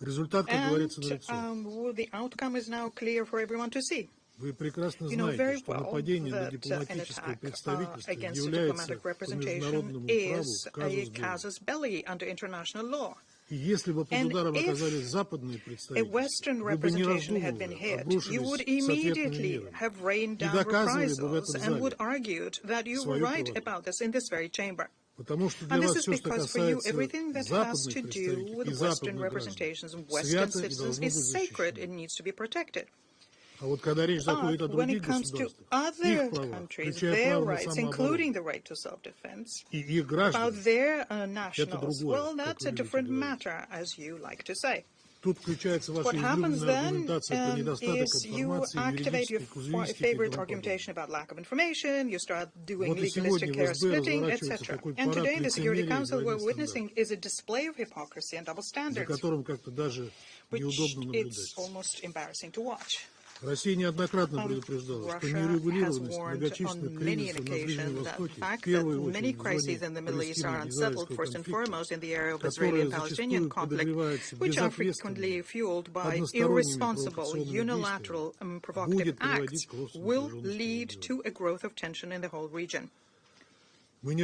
And the outcome is now clear for everyone to see. You know very well that an attack against the diplomatic representation is a casus belli under international law. And if a Western representation had been hit, you would immediately have rained down reprisals and would argue that you were right about this in this very chamber. And this is because for you, everything that has to do with Western representations and Western citizens is sacred. It needs to be protected. But when it comes to other countries, their rights, including the right to self-defense, about their nationals, well, that's a different matter, as you like to say. What happens then is you activate your favorite argumentation about lack of information, you start doing legalistic hair splitting, etc. And today in the Security Council, what we're witnessing is a display of hypocrisy and double standards, which it's almost embarrassing to watch. Russia has warned on many occasions that the fact that many crises in the Middle East are unsettled, first and foremost in the area of Israeli and Palestinian conflict, which are frequently fueled by irresponsible, unilateral and provocative acts, will lead to a growth of tension in the whole region. We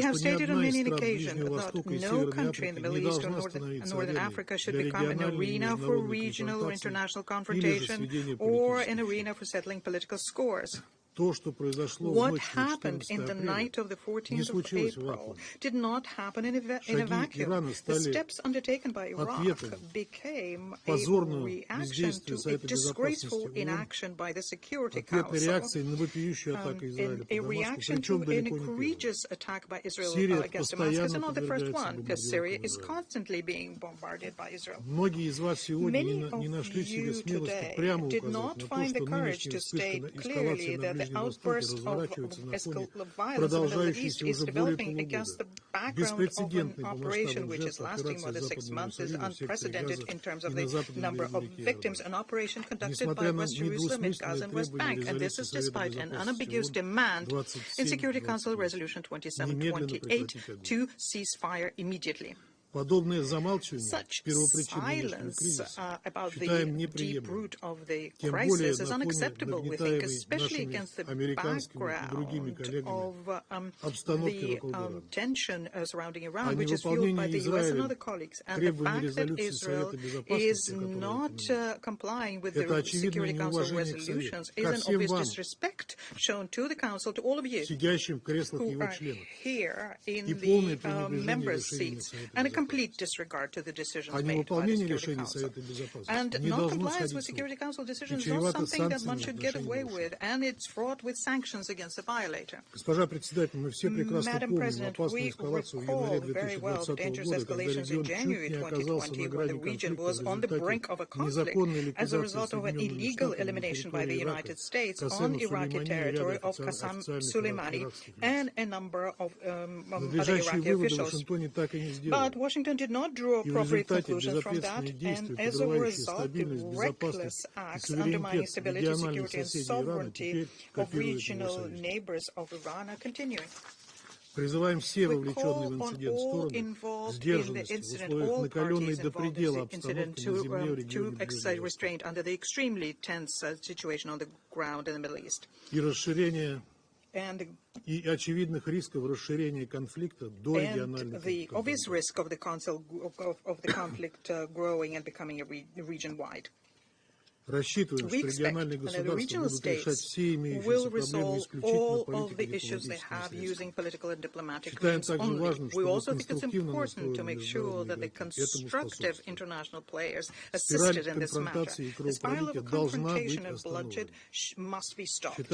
have stated on many occasions that no country in the Middle East or Northern Africa should become an arena for regional or international confrontation or an arena for settling political scores. What happened in the night of the 14th of April did not happen in a vacuum. The steps undertaken by Iraq became a reaction to a disgraceful inaction by the Security Council, a reaction to an egregious attack by Israel against Damascus, and not the first one, because Syria is constantly being bombarded by Israel. Many of you today did not find the courage to state clearly that the outburst of violence in the Middle East is developing against the background of an operation which is lasting more than 6 months, is unprecedented in terms of the number of victims, an operation conducted by West Jerusalem, Gaza and West Bank, and this is despite an unambiguous demand in Security Council Resolution 2728 to cease fire immediately. Such silence about the deep root of the crisis is unacceptable, we think, especially against the background of the tension surrounding Iran, which is fueled by the U.S. and other colleagues. And the fact that Israel is not complying with the Security Council resolutions is an obvious disrespect shown to the Council, to all of you who are here in the members' seats, and a complete disregard to the decisions made by the Security Council. And non-compliance with Security Council decisions is not something that one should get away with, and it's fraught with sanctions against the violator. Madam President, we recall very well the dangerous escalations in January 2020 when the region was on the brink of a conflict as a result of an illegal elimination by the United States on Iraqi territory of Qasem Soleimani and a number of other Iraqi officials. But Washington did not draw appropriate conclusions from that, and as a result, the reckless acts undermining stability, security, and sovereignty of regional neighbors of Iran are continuing. We call on all involved in the incident, all parties involved in the incident, to exercise restraint under the extremely tense situation on the ground in the Middle East. And the obvious risk of the conflict growing and becoming region-wide. We expect that the regional states will resolve all of the issues they have using political and diplomatic means only. We also think it's important to make sure that the constructive international players assisted in this matter. The spiral of confrontation and bloodshed must be stopped. We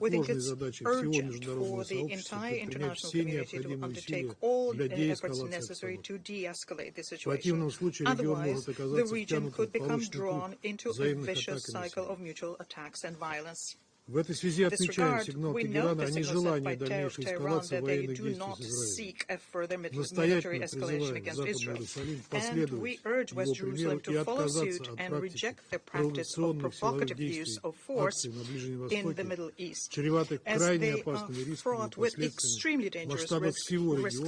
think it's urgent for the entire international community to undertake all efforts necessary to de-escalate the situation. Otherwise, the region could become drawn into a vicious cycle of mutual attacks and violence. In this regard, we note the signals set by Tehran that they do not seek a further military escalation against Israel. And we urge West Jerusalem to follow suit and reject the practice of provocative use of force in the Middle East, as they are fraught with extremely dangerous risks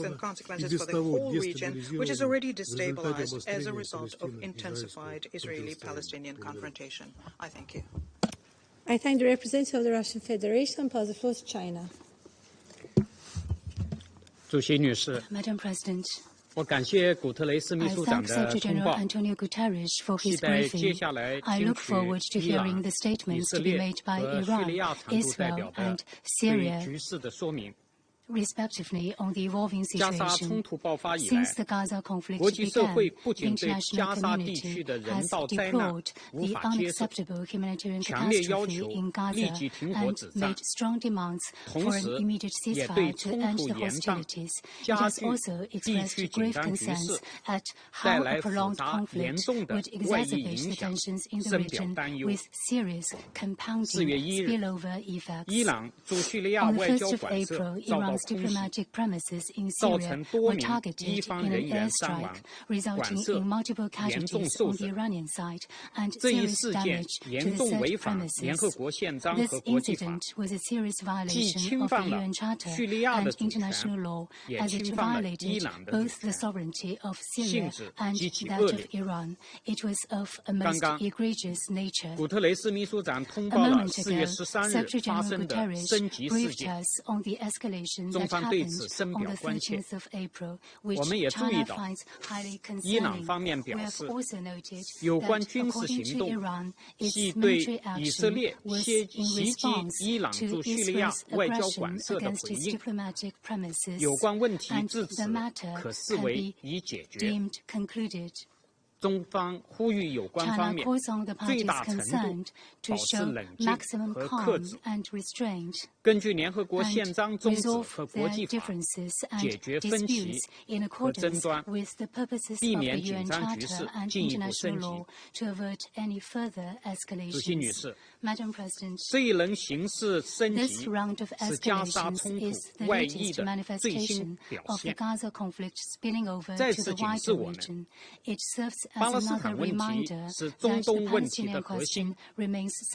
and consequences for the whole region, which is already destabilized as a result of intensified Israeli-Palestinian confrontation. I thank you. I thank the representative of the Russian Federation and pass the floor to China. Madam President, I thank Secretary General Antonio Guterres for his briefing. I look forward to hearing the statements to be made by Iran, Israel, and Syria respectively, on the evolving 加沙 situation. 冲突爆发以 Since 来， the Gaza conflict 国际社 began, 会不 the 仅对 international 加沙地 community 区的人 has 道灾难 deplored 无 the 法接受， unacceptable humanitarian 强烈要 catastrophe 求 in 立 Gaza 即停火 and 止战， made strong demands 同 for 时 an immediate 也对 ceasefire to 冲 end 突 the 延宕、 hostilities. It 加 has 剧 also 地 expressed 区紧 grave 张局 concerns 势， at 带 how 来 a 复 prolonged 杂严 conflict 重的 would 外溢 exacerbate 影 the 响， tensions in the 深表 region 担忧。 with serious 4 compounding 月1日， spillover effects. 伊朗驻叙利亚 On the 外交 1st of 馆舍 April, 遭到 Iran's 空袭， diplomatic premises in 造 Syria 成多 were 名伊 targeted 方 in 人 an 员伤 airstrike, 亡， resulting 馆舍 in multiple 严重 casualties 受 on the 损。 Iranian side and 这一 serious 事件 damage to 严 the 重 said 违反联合 premises. 国宪章 This 和国际法， incident was a serious 既 violation 侵 of the 犯了 UN Charter 叙利亚的 and 主权， international law, 也 as it 侵犯了伊 violated 朗的主 both the 权， sovereignty of 性 Syria 质 and 极其 that 恶 of 劣。 Iran. It was of a 刚 most 刚 egregious nature. 古特雷斯秘书长通 A 报了 moment 4月 ago, 13日 Secretary 发 General 生的 Guterres 升级事 briefed 件， us on the escalation 中 that 方对 happened 此深 on 表 the 关切。 13th of April, which 我们也注 China 意到， finds highly 伊朗 concerning. 方面 We 表 have 示， also noted 有关 that 军事 according 行 to 动 Iran, 系 its 对 military 以色 action 列 was 袭 in 击 response 伊朗 to 驻叙利亚 Israel's 外交 aggression 馆舍的 against 回 its 应。 diplomatic premises, 有关问题 and 至 the 此 matter 可视 can 为 be 已解决。 deemed concluded. 中方呼吁有关 China 方面 calls on the 最 parties 大程度 concerned to 保持 show 冷静 maximum 和克 calm 制， and restraint, 根据联合国 and 宪章宗旨 resolve 和国 their 际法 differences 解 and 决分歧 disputes in 和争 accordance 端， with the purposes 避 of the 免紧 UN 张局势 Charter and 进一步 international 升级。 law to avert any further 主席女 escalations. 士， Madam President, 这一轮形势升 this 级 round of 是加沙 escalations 冲突 is the 外溢 latest 的最新 manifestation 表 of the 现。 Gaza conflict spilling over 再 to 次 the 警示 wider 我们， region. It serves 巴 as 勒斯 another 坦问题 reminder 是 that 中 the 东问题的 Palestinian 核心， question remains 事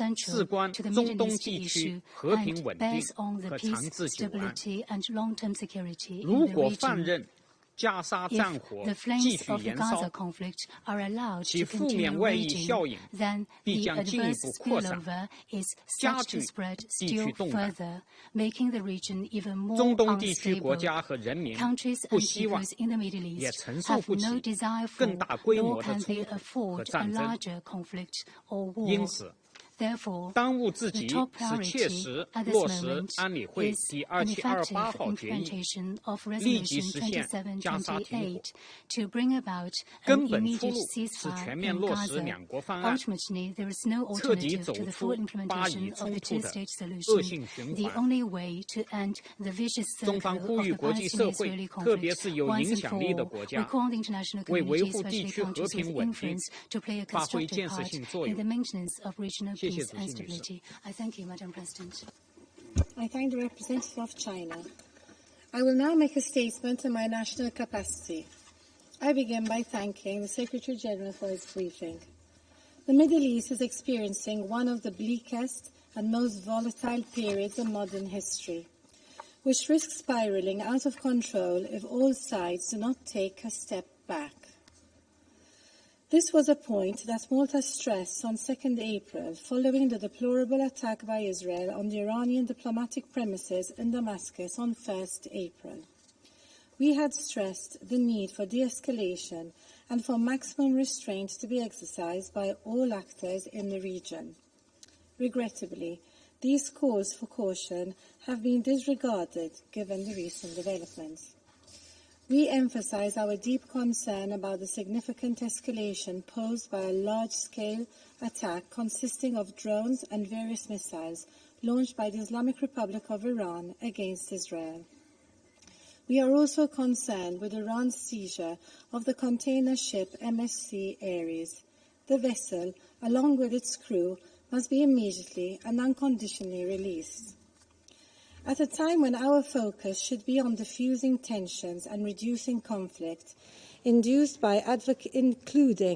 central 关 to the 中 Middle 东 East 地区 issue 和平 and 稳定 bears on the 和 peace, 长治久安。 stability, and long-term security 如 in the 果放 region. 任加沙战 If 火 the 继 flames 续 of the 延 Gaza 烧， conflict are allowed 其 to 负面 continue 外溢 raging, 效应 then 必 the 将进一 adverse 步扩散， spillover is 加 set to 剧 spread 地区 still 动荡。 further, making the region even more 中东地区国 unstable. 家和人民 Countries 不 and 希望， peoples in the Middle 也 East 承受 have 不 no 起 desire 更 for, 大规 nor 模的 can 冲 they 突和 afford a 战争。 larger conflict or 因 war. 此， Therefore, 当务之 the 急 top 是切 priority 实 at this 落实 moment 安理会 is 第 an 2728 effective 号决议， implementation of 立即 Resolution 实现加沙停火。 2728 to bring about 根 an 本出 immediate 路是 ceasefire 全面 in 落实 Gaza. 两国方案， Ultimately, there is no 彻底 alternative 走 to the 出 full 巴以 implementation of 冲 the 突的 two-state 恶 solution. 性循 The 环。 only way to end the vicious 中 circle 方 of 呼吁 the 国际社 Palestinian-Israeli 会，特别 conflict 是有 once 影 and 响 for 力的 all. 国 We 家， call on the international 为维 community, 护地 especially 区和 countries 平 with 稳定 influence, to play a 发挥 constructive 建设 part 性作 in 用。 the maintenance of regional 谢谢 peace 主 and 席女士。 stability. I thank you, Madam President. I thank the representative of China. I will now make a statement in my national capacity. I begin by thanking the Secretary General for his briefing. The Middle East is experiencing one of the bleakest and most volatile periods in modern history, which risks spiraling out of control if all sides do not take a step back. This was a point that Malta stressed on 2nd April following the deplorable attack by Israel on the Iranian diplomatic premises in Damascus on 1st April. We had stressed the need for de-escalation and for maximum restraint to be exercised by all actors in the region. Regrettably, these calls for caution have been disregarded given the recent developments. We emphasize our deep concern about the significant escalation posed by a large-scale attack consisting of drones and various missiles launched by the Islamic Republic of Iran against Israel. We are also concerned with Iran's seizure of the container ship MSC Ares. The vessel, along with its crew, must be immediately and unconditionally released. At a time when our focus should be on diffusing tensions and reducing conflict, including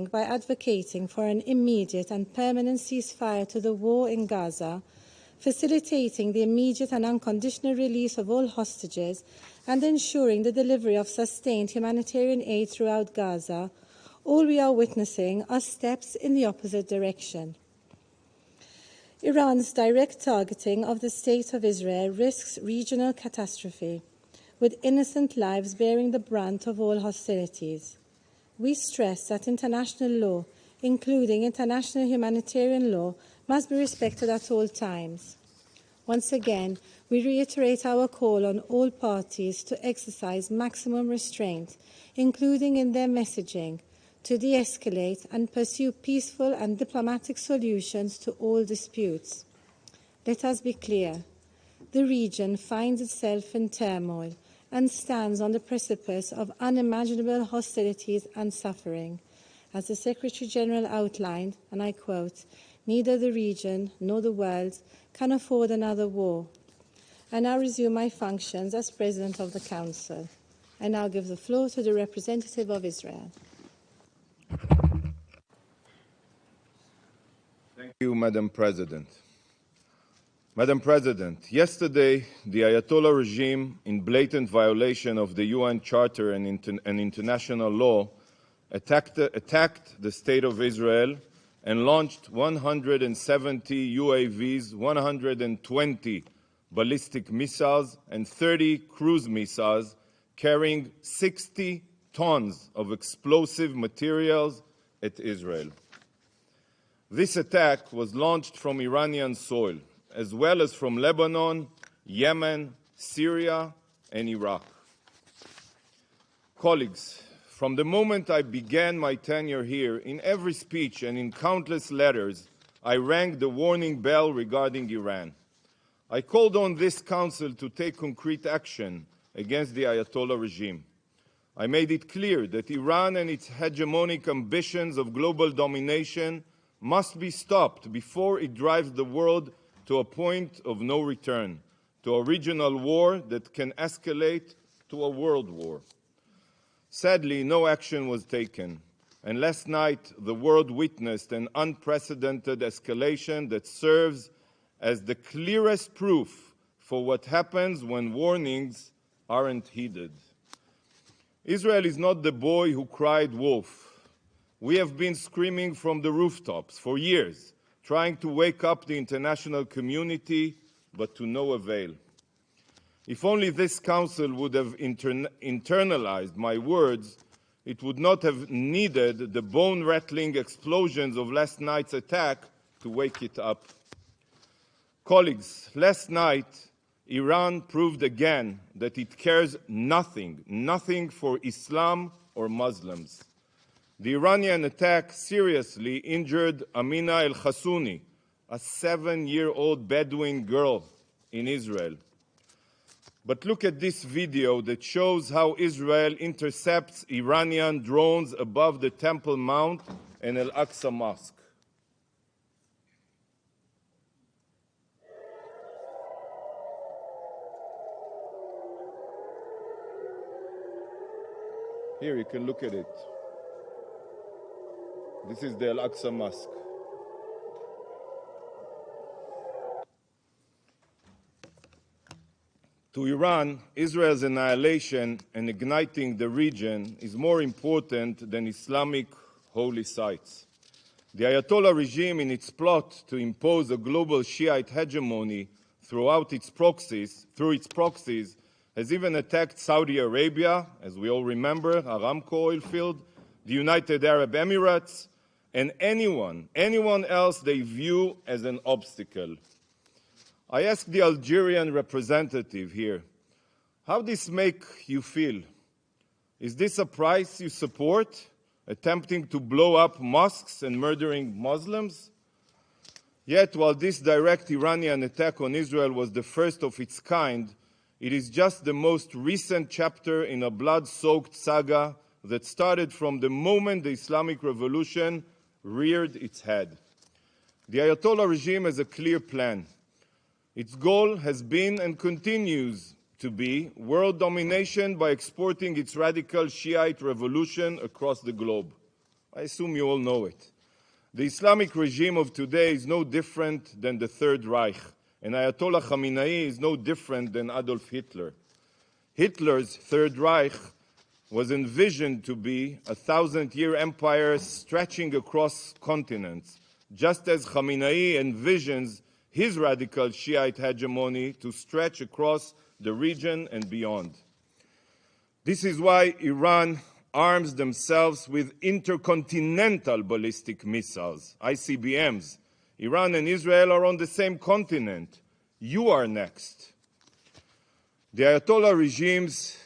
by advocating for an immediate and permanent ceasefire to the war in Gaza, facilitating the immediate and unconditional release of all hostages, and ensuring the delivery of sustained humanitarian aid throughout Gaza, all we are witnessing are steps in the opposite direction. Iran's direct targeting of the State of Israel risks regional catastrophe, with innocent lives bearing the brunt of all hostilities. We stress that international law, including international humanitarian law, must be respected at all times. Once again, we reiterate our call on all parties to exercise maximum restraint, including in their messaging, to de-escalate and pursue peaceful and diplomatic solutions to all disputes. Let us be clear. The region finds itself in turmoil and stands on the precipice of unimaginable hostilities and suffering. As the Secretary-General outlined, and I quote, "Neither the region nor the world can afford another war." I now resume my functions as President of the Council. I now give the floor to the representative of Israel. Thank you, Madam President. Madam President, yesterday, the Ayatollah regime, in blatant violation of the UN Charter and international law, attacked the State of Israel and launched 170 UAVs, 120 ballistic missiles, and 30 cruise missiles carrying 60 tons of explosive materials at Israel. This attack was launched from Iranian soil, as well as from Lebanon, Yemen, Syria, and Iraq. Colleagues, from the moment I began my tenure here, in every speech and in countless letters, I rang the warning bell regarding Iran. I called on this Council to take concrete action against the Ayatollah regime. I made it clear that Iran and its hegemonic ambitions of global domination must be stopped before it drives the world to a point of no return, to a regional war that can escalate to a world war. Sadly, no action was taken, and last night the world witnessed an unprecedented escalation that serves as the clearest proof for what happens when warnings aren't heeded. Israel is not the boy who cried wolf. We have been screaming from the rooftops for years, trying to wake up the international community, but to no avail. If only this Council would have internalized my words, it would not have needed the bone-rattling explosions of last night's attack to wake it up. Colleagues, last night, Iran proved again that it cares nothing for Islam or Muslims. The Iranian attack seriously injured Amina El-Khassouni, a 7-year-old Bedouin girl in Israel. But look at this video that shows how Israel intercepts Iranian drones above the Temple Mount and Al-Aqsa Mosque. Here, you can look at it. This is the Al-Aqsa Mosque. To Iran, Israel's annihilation and igniting the region is more important than Islamic holy sites. The Ayatollah regime, in its plot to impose a global Shiite hegemony through its proxies, has even attacked Saudi Arabia, as we all remember, Aramco oil field, the United Arab Emirates, and anyone else they view as an obstacle. I asked the Algerian representative here, how does this make you feel? Is this a price you support, attempting to blow up mosques and murdering Muslims? Yet, while this direct Iranian attack on Israel was the first of its kind, it is just the most recent chapter in a blood-soaked saga that started from the moment the Islamic Revolution reared its head. The Ayatollah regime has a clear plan. Its goal has been and continues to be world domination by exporting its radical Shiite revolution across the globe. I assume you all know it. The Islamic regime of today is no different than the Third Reich, and Ayatollah Khamenei is no different than Adolf Hitler. Hitler's Third Reich was envisioned to be a 1,000-year empire stretching across continents, just as Khamenei envisions his radical Shiite hegemony to stretch across the region and beyond. This is why Iran arms themselves with intercontinental ballistic missiles, ICBMs. Iran and Israel are on the same continent. You are next. The Ayatollah regimes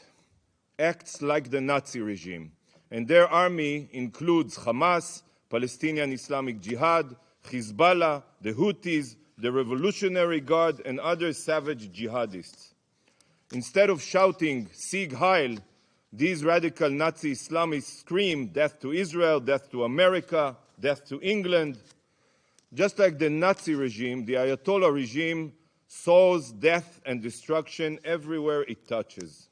acts like the Nazi regime, and their army includes Hamas, Palestinian Islamic Jihad, Hezbollah, the Houthis, the Revolutionary Guard, and other savage jihadists. Instead of shouting Sieg Heil, these radical Nazi Islamists scream death to Israel, death to America, death to England. Just like the Nazi regime, the Ayatollah regime sows death and destruction everywhere it touches.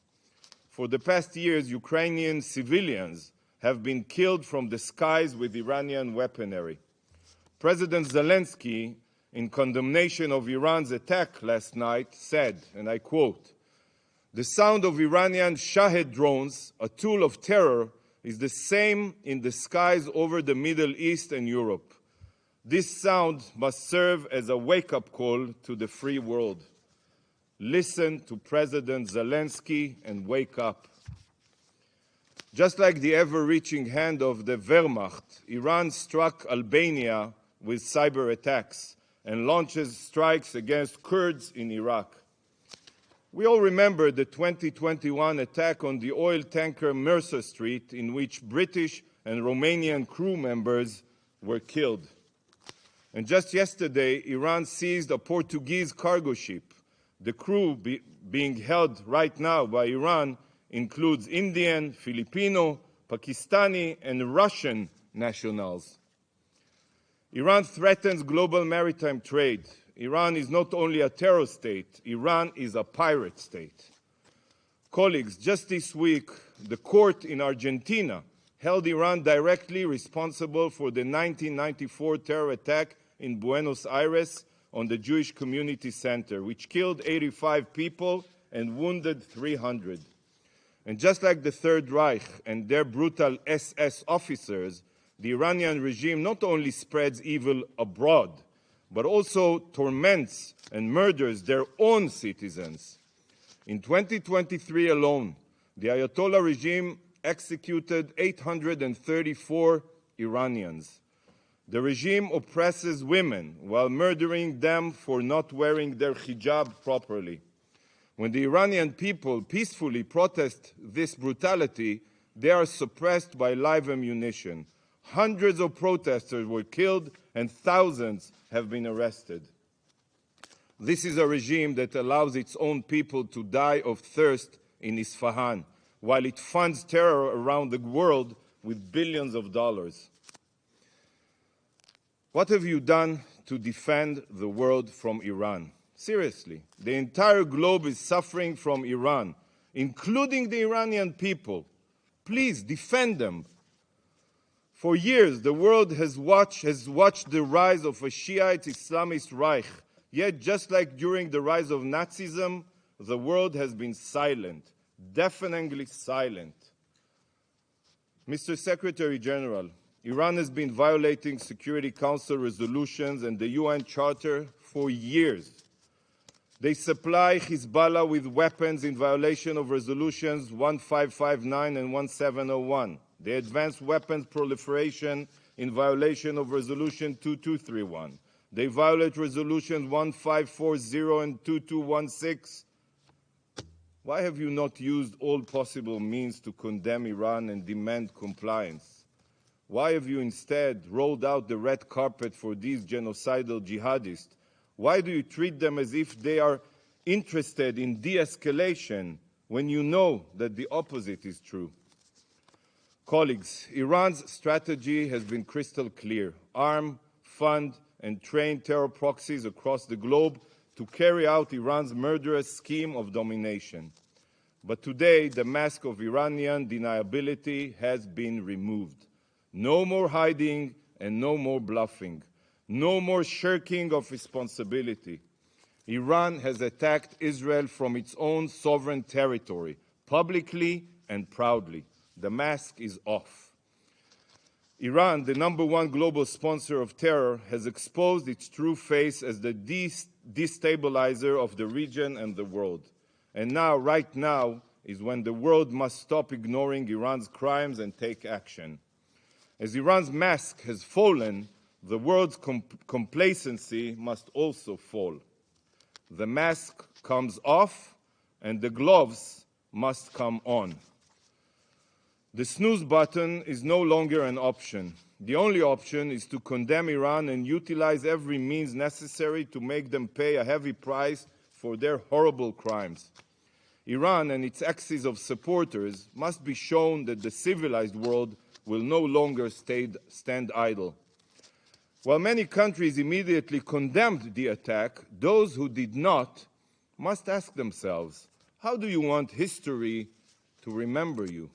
For the past years, Ukrainian civilians have been killed from the skies with Iranian weaponry. President Zelensky, in condemnation of Iran's attack last night, said, and I quote, "The sound of Iranian Shahed drones, a tool of terror, is the same in the skies over the Middle East and Europe. This sound must serve as a wake-up call to the free world. Listen to President Zelensky and wake up." Just like the ever-reaching hand of the Wehrmacht, Iran struck Albania with cyber attacks and launches strikes against Kurds in Iraq. We all remember the 2021 attack on the oil tanker Mercer Street, in which British and Romanian crew members were killed. And just yesterday, Iran seized a Portuguese cargo ship. The crew being held right now by Iran includes Indian, Filipino, Pakistani, and Russian nationals. Iran threatens global maritime trade. Iran is not only a terror state, Iran is a pirate state. Colleagues, just this week, the court in Argentina held Iran directly responsible for the 1994 terror attack in Buenos Aires on the Jewish Community Center, which killed 85 people and wounded 300. And just like the Third Reich and their brutal SS officers, the Iranian regime not only spreads evil abroad, but also torments and murders their own citizens. In 2023 alone, the Ayatollah regime executed 834 Iranians. The regime oppresses women while murdering them for not wearing their hijab properly. When the Iranian people peacefully protest this brutality, they are suppressed by live ammunition. Hundreds of protesters were killed and thousands have been arrested. This is a regime that allows its own people to die of thirst in Isfahan, while it funds terror around the world with billions of dollars. What have you done to defend the world from Iran? Seriously, the entire globe is suffering from Iran, including the Iranian people. Please defend them. For years, the world has watched the rise of a Shiite Islamist Reich. Yet, just like during the rise of Nazism, the world has been silent, deafeningly silent. Mr. Secretary General, Iran has been violating Security Council resolutions and the UN Charter for years. They supply Hezbollah with weapons in violation of resolutions 1559 and 1701. They advance weapons proliferation in violation of resolution 2231. They violate resolutions 1540 and 2216. Why have you not used all possible means to condemn Iran and demand compliance? Why have you instead rolled out the red carpet for these genocidal jihadists? Why do you treat them as if they are interested in de-escalation when you know that the opposite is true? Colleagues, Iran's strategy has been crystal clear: arm, fund, and train terror proxies across the globe to carry out Iran's murderous scheme of domination. But today, the mask of Iranian deniability has been removed. No more hiding and no more bluffing. No more shirking of responsibility. Iran has attacked Israel from its own sovereign territory, publicly and proudly. The mask is off. Iran, the #1 global sponsor of terror, has exposed its true face as the destabilizer of the region and the world. And now, right now, is when the world must stop ignoring Iran's crimes and take action. As Iran's mask has fallen, the world's complacency must also fall. The mask comes off and the gloves must come on. The snooze button is no longer an option. The only option is to condemn Iran and utilize every means necessary to make them pay a heavy price for their horrible crimes. Iran and its axis of supporters must be shown that the civilized world will no longer stand idle. While many countries immediately condemned the attack, those who did not must ask themselves, how do you want history to remember you?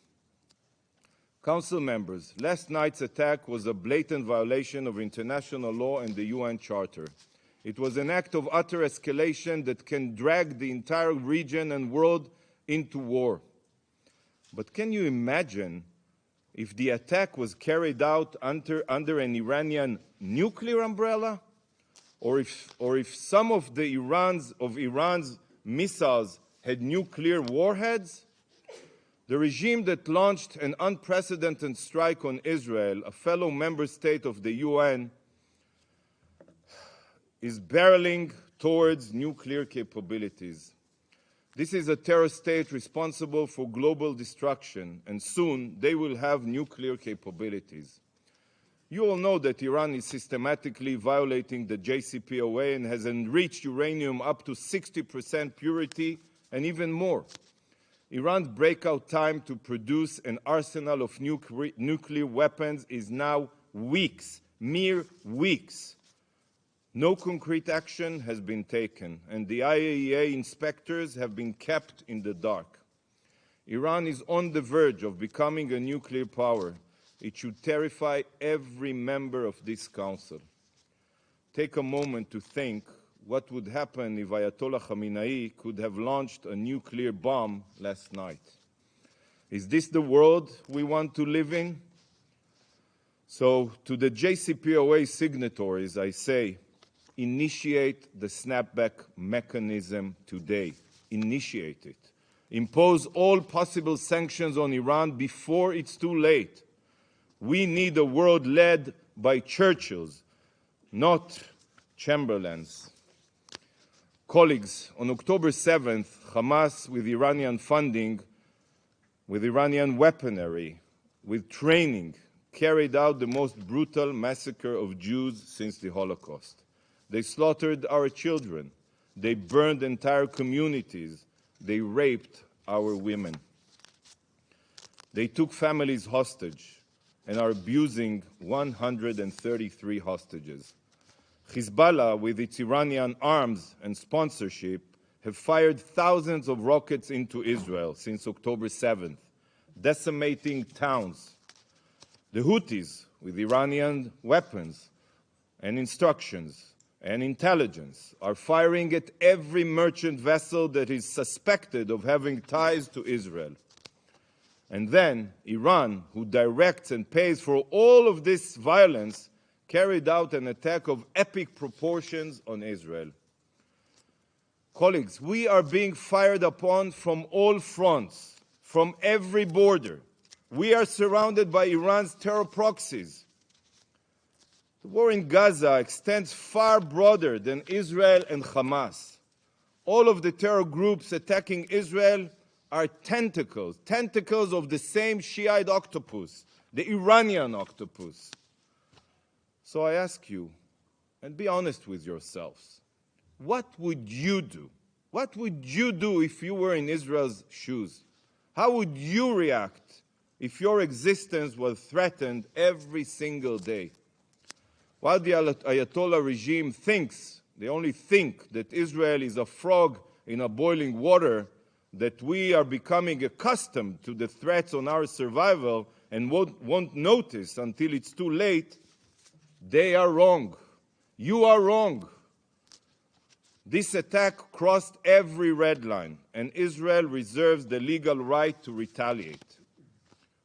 Council members, last night's attack was a blatant violation of international law and the UN Charter. It was an act of utter escalation that can drag the entire region and world into war. But can you imagine if the attack was carried out under an Iranian nuclear umbrella? Or if some of Iran's missiles had nuclear warheads? The regime that launched an unprecedented strike on Israel, a fellow member state of the UN, is barreling towards nuclear capabilities. This is a terror state responsible for global destruction, and soon they will have nuclear capabilities. You all know that Iran is systematically violating the JCPOA and has enriched uranium up to 60% purity and even more. Iran's breakout time to produce an arsenal of nuclear weapons is now weeks, mere weeks. No concrete action has been taken, and the IAEA inspectors have been kept in the dark. Iran is on the verge of becoming a nuclear power. It should terrify every member of this council. Take a moment to think what would happen if Ayatollah Khamenei could have launched a nuclear bomb last night. Is this the world we want to live in? So, to the JCPOA signatories, I say, initiate the snapback mechanism today. Initiate it. Impose all possible sanctions on Iran before it's too late. We need a world led by Churchills, not Chamberlains. Colleagues, on October 7th, Hamas, with Iranian funding, with Iranian weaponry, with training, carried out the most brutal massacre of Jews since the Holocaust. They slaughtered our children. They burned entire communities. They raped our women. They took families hostage and are abusing 133 hostages. Hezbollah, with its Iranian arms and sponsorship, have fired thousands of rockets into Israel since October 7th, decimating towns. The Houthis, with Iranian weapons and instructions and intelligence, are firing at every merchant vessel that is suspected of having ties to Israel. And then Iran, who directs and pays for all of this violence, carried out an attack of epic proportions on Israel. Colleagues, we are being fired upon from all fronts, from every border. We are surrounded by Iran's terror proxies. The war in Gaza extends far broader than Israel and Hamas. All of the terror groups attacking Israel are tentacles of the same Shiite octopus, the Iranian octopus. So I ask you, and be honest with yourselves, what would you do? What would you do if you were in Israel's shoes? How would you react if your existence was threatened every single day? While the Ayatollah regime thinks, they only think, that Israel is a frog in a boiling water, that we are becoming accustomed to the threats on our survival and won't notice until it's too late, they are wrong. You are wrong. This attack crossed every red line, and Israel reserves the legal right to retaliate.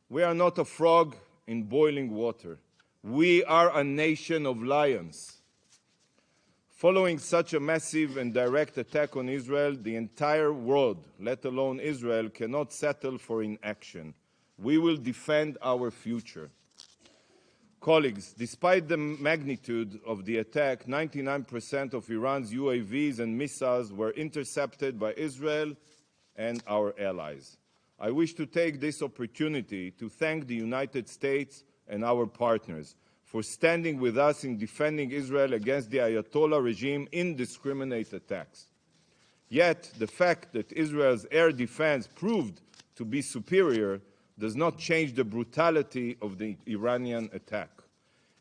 We are not a frog in boiling water. We are a nation of lions. Following such a massive and direct attack on Israel, the entire world, let alone Israel, cannot settle for inaction. We will defend our future. Colleagues, despite the magnitude of the attack, 99% of Iran's UAVs and missiles were intercepted by Israel and our allies. I wish to take this opportunity to thank the United States and our partners for standing with us in defending Israel against the Ayatollah regime indiscriminate attacks. Yet, the fact that Israel's air defense proved to be superior does not change the brutality of the Iranian attack.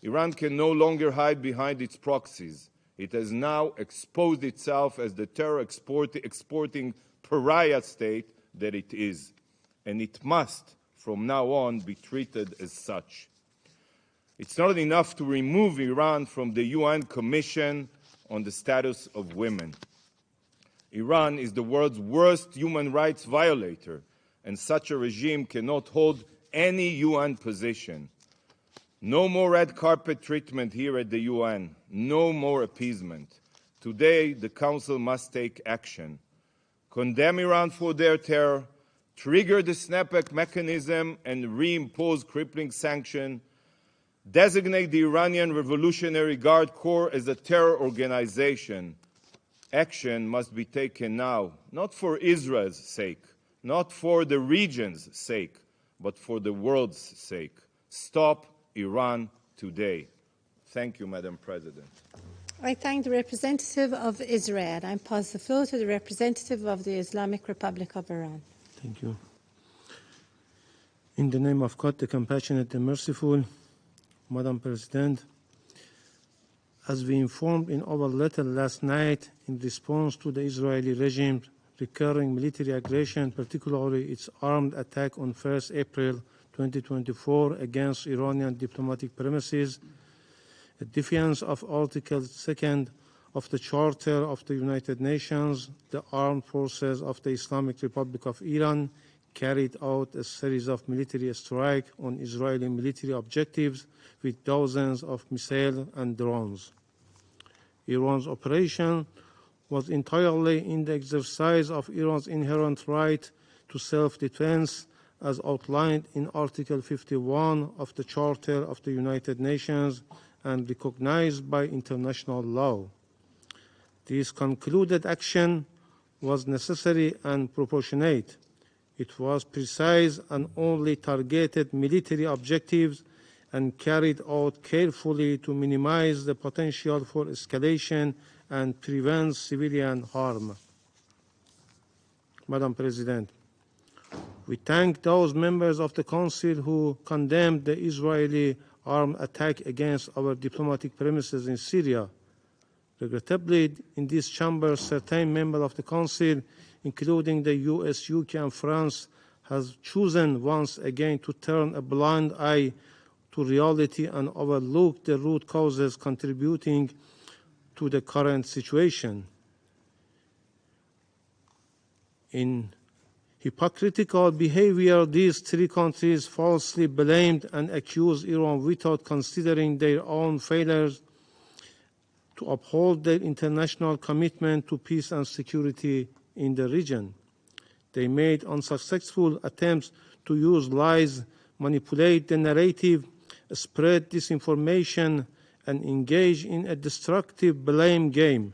Iran can no longer hide behind its proxies. It has now exposed itself as the terror exporting pariah state that it is, and it must, from now on, be treated as such. It's not enough to remove Iran from the UN Commission on the Status of Women. Iran is the world's worst human rights violator, and such a regime cannot hold any UN position. No more red carpet treatment here at the UN. No more appeasement. Today, the Council must take action. Condemn Iran for their terror, trigger the snapback mechanism and reimpose crippling sanctions, designate the Iranian Revolutionary Guard Corps as a terror organization. Action must be taken now, not for Israel's sake, not for the region's sake, but for the world's sake. Stop Iran today. Thank you, Madam President. I thank the representative of Israel and pass the floor to the representative of the Islamic Republic of Iran. Thank you. In the name of God, the compassionate and merciful, Madam President, as we informed in our letter last night in response to the Israeli regime's recurring military aggression, particularly its armed attack on 1st April 2024 against Iranian diplomatic premises, a defiance of Article 2 of the Charter of the United Nations, the armed forces of the Islamic Republic of Iran carried out a series of military strikes on Israeli military objectives with dozens of missiles and drones. Iran's operation was entirely in the exercise of Iran's inherent right to self-defense as outlined in Article 51 of the Charter of the United Nations and recognized by international law. This concluded action was necessary and proportionate. It was precise and only targeted military objectives and carried out carefully to minimize the potential for escalation and prevent civilian harm. Madam President, we thank those members of the Council who condemned the Israeli armed attack against our diplomatic premises in Syria. Regrettably, in this chamber, certain members of the Council, including the US, UK, and France, has chosen once again to turn a blind eye to reality and overlook the root causes contributing to the current situation. In hypocritical behavior, these three countries falsely blamed and accused Iran without considering their own failures to uphold their international commitment to peace and security in the region. They made unsuccessful attempts to use lies, manipulate the narrative, spread disinformation, and engage in a destructive blame game.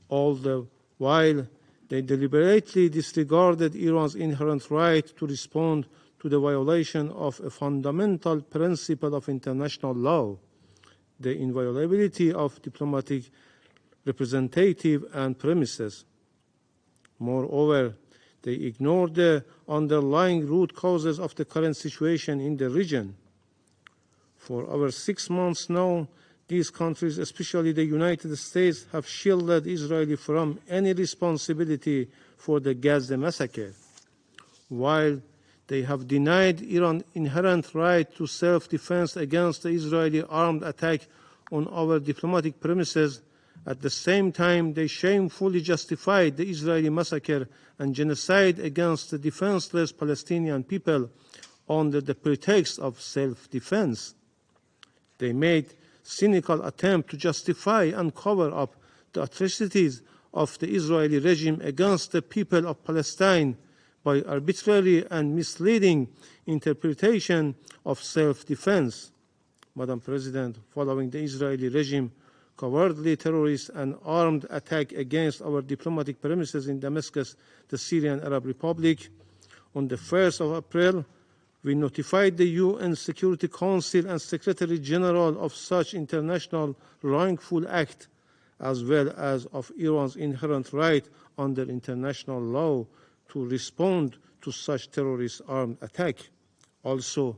All the while, they deliberately disregarded Iran's inherent right to respond to the violation of a fundamental principle of international law, the inviolability of diplomatic representative and premises. Moreover, they ignored the underlying root causes of the current situation in the region. For over 6 months now, these countries, especially the United States, have shielded Israel from any responsibility for the Gaza massacre, while they have denied Iran's inherent right to self-defense against the Israeli armed attack on our diplomatic premises. At the same time, they shamefully justified the Israeli massacre and genocide against the defenseless Palestinian people under the pretext of self-defense. They made cynical attempt to justify and cover up the atrocities of the Israeli regime against the people of Palestine by arbitrary and misleading interpretation of self-defense. Madam President, following the Israeli regime cowardly terrorist and armed attack against our diplomatic premises in Damascus, the Syrian Arab Republic, on the 1st of April, we notified the UN Security Council and Secretary General of such international wrongful act, as well as of Iran's inherent right under international law to respond to such terrorist armed attack. Also,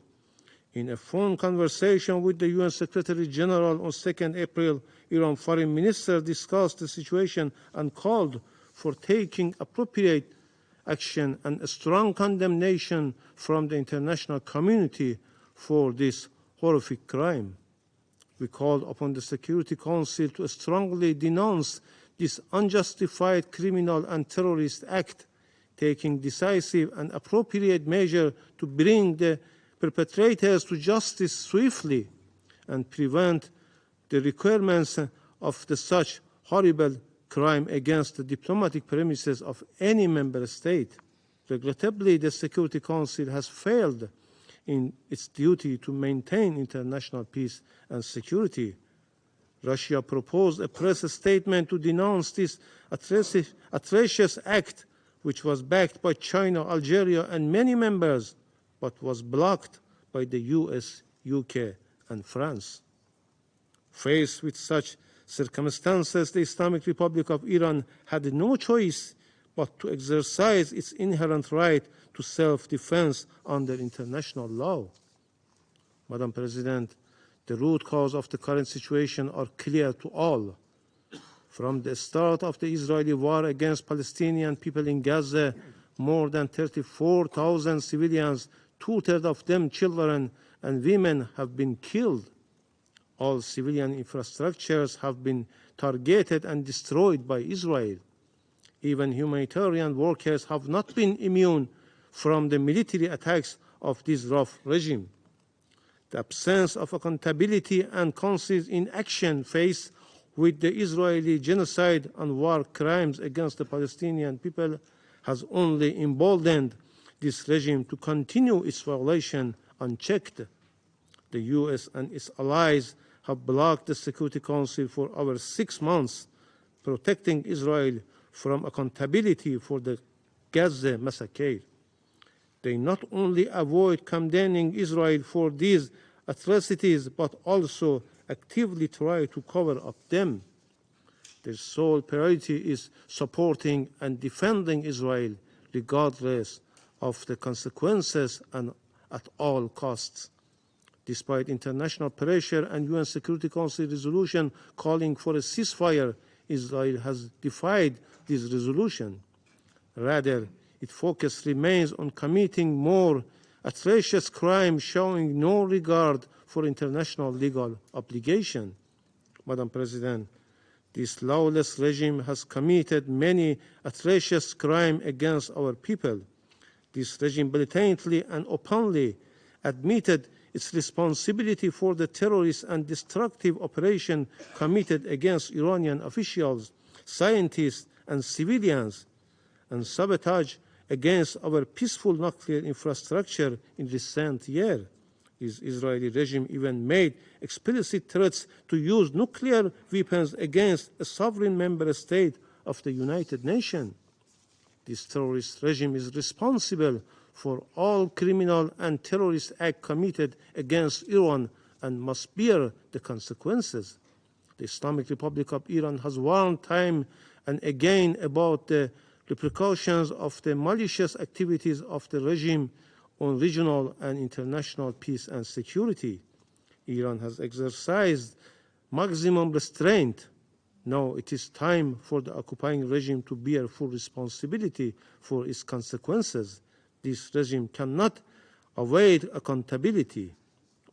in a phone conversation with the UN Secretary General on 2nd April, Iran Foreign Minister discussed the situation and called for taking appropriate action and a strong condemnation from the international community for this horrific crime. We called upon the Security Council to strongly denounce this unjustified criminal and terrorist act, taking decisive and appropriate measure to bring the perpetrators to justice swiftly and prevent the requirements of such horrible crime against the diplomatic premises of any member state. Regrettably, the Security Council has failed in its duty to maintain international peace and security. Russia proposed a press statement to denounce this atrocious act, which was backed by China, Algeria, and many members, but was blocked by the US, UK, and France. Faced with such circumstances, the Islamic Republic of Iran had no choice but to exercise its inherent right to self-defense under international law. Madam President, the root cause of the current situation are clear to all. From the start of the Israeli war against Palestinian people in Gaza, more than 34,000 civilians, 2/3 of them children and women, have been killed. All civilian infrastructures have been targeted and destroyed by Israel. Even humanitarian workers have not been immune from the military attacks of this rough regime. The absence of accountability and conscious inaction faced with the Israeli genocide and war crimes against the Palestinian people has only emboldened this regime to continue its violation unchecked. The US and its allies have blocked the Security Council for over 6 months, protecting Israel from accountability for the Gaza massacre. They not only avoid condemning Israel for these atrocities, but also actively try to cover up them. Their sole priority is supporting and defending Israel, regardless of the consequences and at all costs. Despite international pressure and UN Security Council resolution calling for a ceasefire, Israel has defied this resolution. Rather, its focus remains on committing more atrocious crimes, showing no regard for international legal obligation. Madam President, this lawless regime has committed many atrocious crimes against our people. This regime blatantly and openly admitted its responsibility for the terrorist and destructive operation committed against Iranian officials, scientists, and civilians, and sabotage against our peaceful nuclear infrastructure in recent years. This Israeli regime even made explicit threats to use nuclear weapons against a sovereign member state of the United Nations. This terrorist regime is responsible for all criminal and terrorist acts committed against Iran and must bear the consequences. The Islamic Republic of Iran has warned time and again about the repercussions of the malicious activities of the regime on regional and international peace and security. Iran has exercised maximum restraint. Now it is time for the occupying regime to bear full responsibility for its consequences. This regime cannot avoid accountability.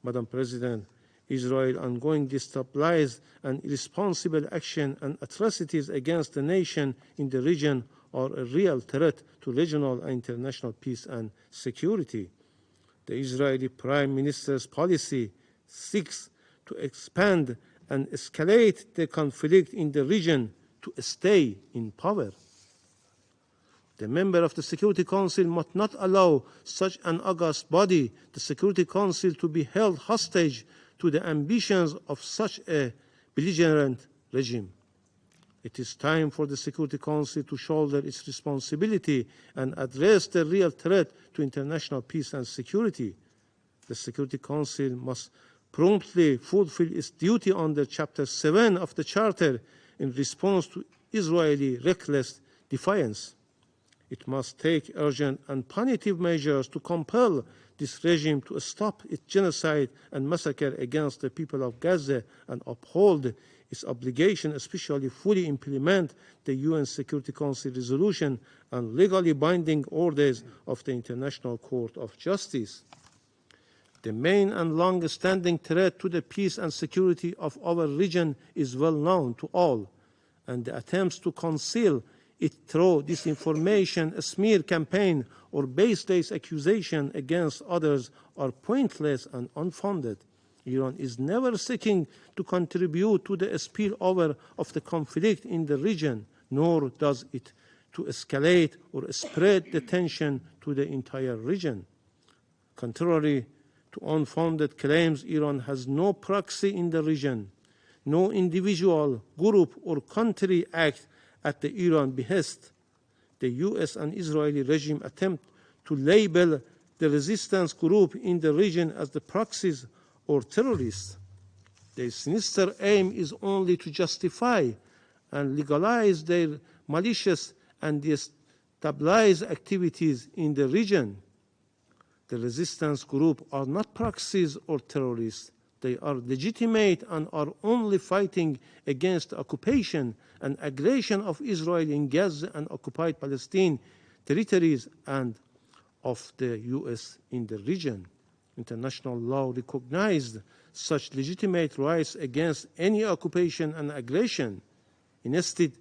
Madam President, Israel's ongoing destabilized and irresponsible action and atrocities against the nation in the region are a real threat to regional and international peace and security. The Israeli Prime Minister's policy seeks to expand and escalate the conflict in the region to stay in power. The member of the Security Council must not allow such an august body, the Security Council, to be held hostage to the ambitions of such a belligerent regime. It is time for the Security Council to shoulder its responsibility and address the real threat to international peace and security. The Security Council must promptly fulfill its duty under Chapter 7 of the Charter in response to Israeli reckless defiance. It must take urgent and punitive measures to compel this regime to stop its genocide and massacre against the people of Gaza and uphold its obligation, especially fully implement the UN Security Council resolution and legally binding orders of the International Court of Justice. The main and long-standing threat to the peace and security of our region is well known to all, and the attempts to conceal it through disinformation, a smear campaign, or baseless accusation against others are pointless and unfounded. Iran is never seeking to contribute to the spillover of the conflict in the region, nor does it to escalate or spread the tension to the entire region. Contrary to unfounded claims, Iran has no proxy in the region. No individual, group, or country act at the Iran behest. The US and Israeli regime attempt to label the resistance group in the region as the proxies or terrorists. Their sinister aim is only to justify and legalize their malicious and destabilize activities in the region. The resistance group are not proxies or terrorists. They are legitimate and are only fighting against the occupation and aggression of Israel in Gaza and occupied Palestine territories and of the US in the region. International law recognized such legitimate rights against any occupation and aggression. Instead,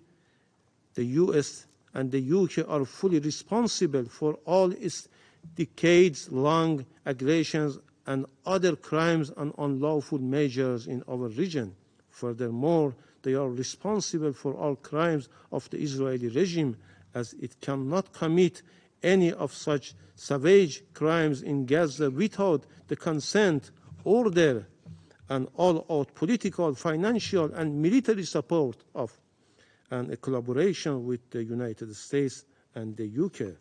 the US and the UK are fully responsible for all its decades-long aggressions and other crimes and unlawful measures in our region. Furthermore, they are responsible for all crimes of the Israeli regime, as it cannot commit any of such savage crimes in Gaza without the consent, order, and all-out political, financial, and military support of and a collaboration with the United States and the UK.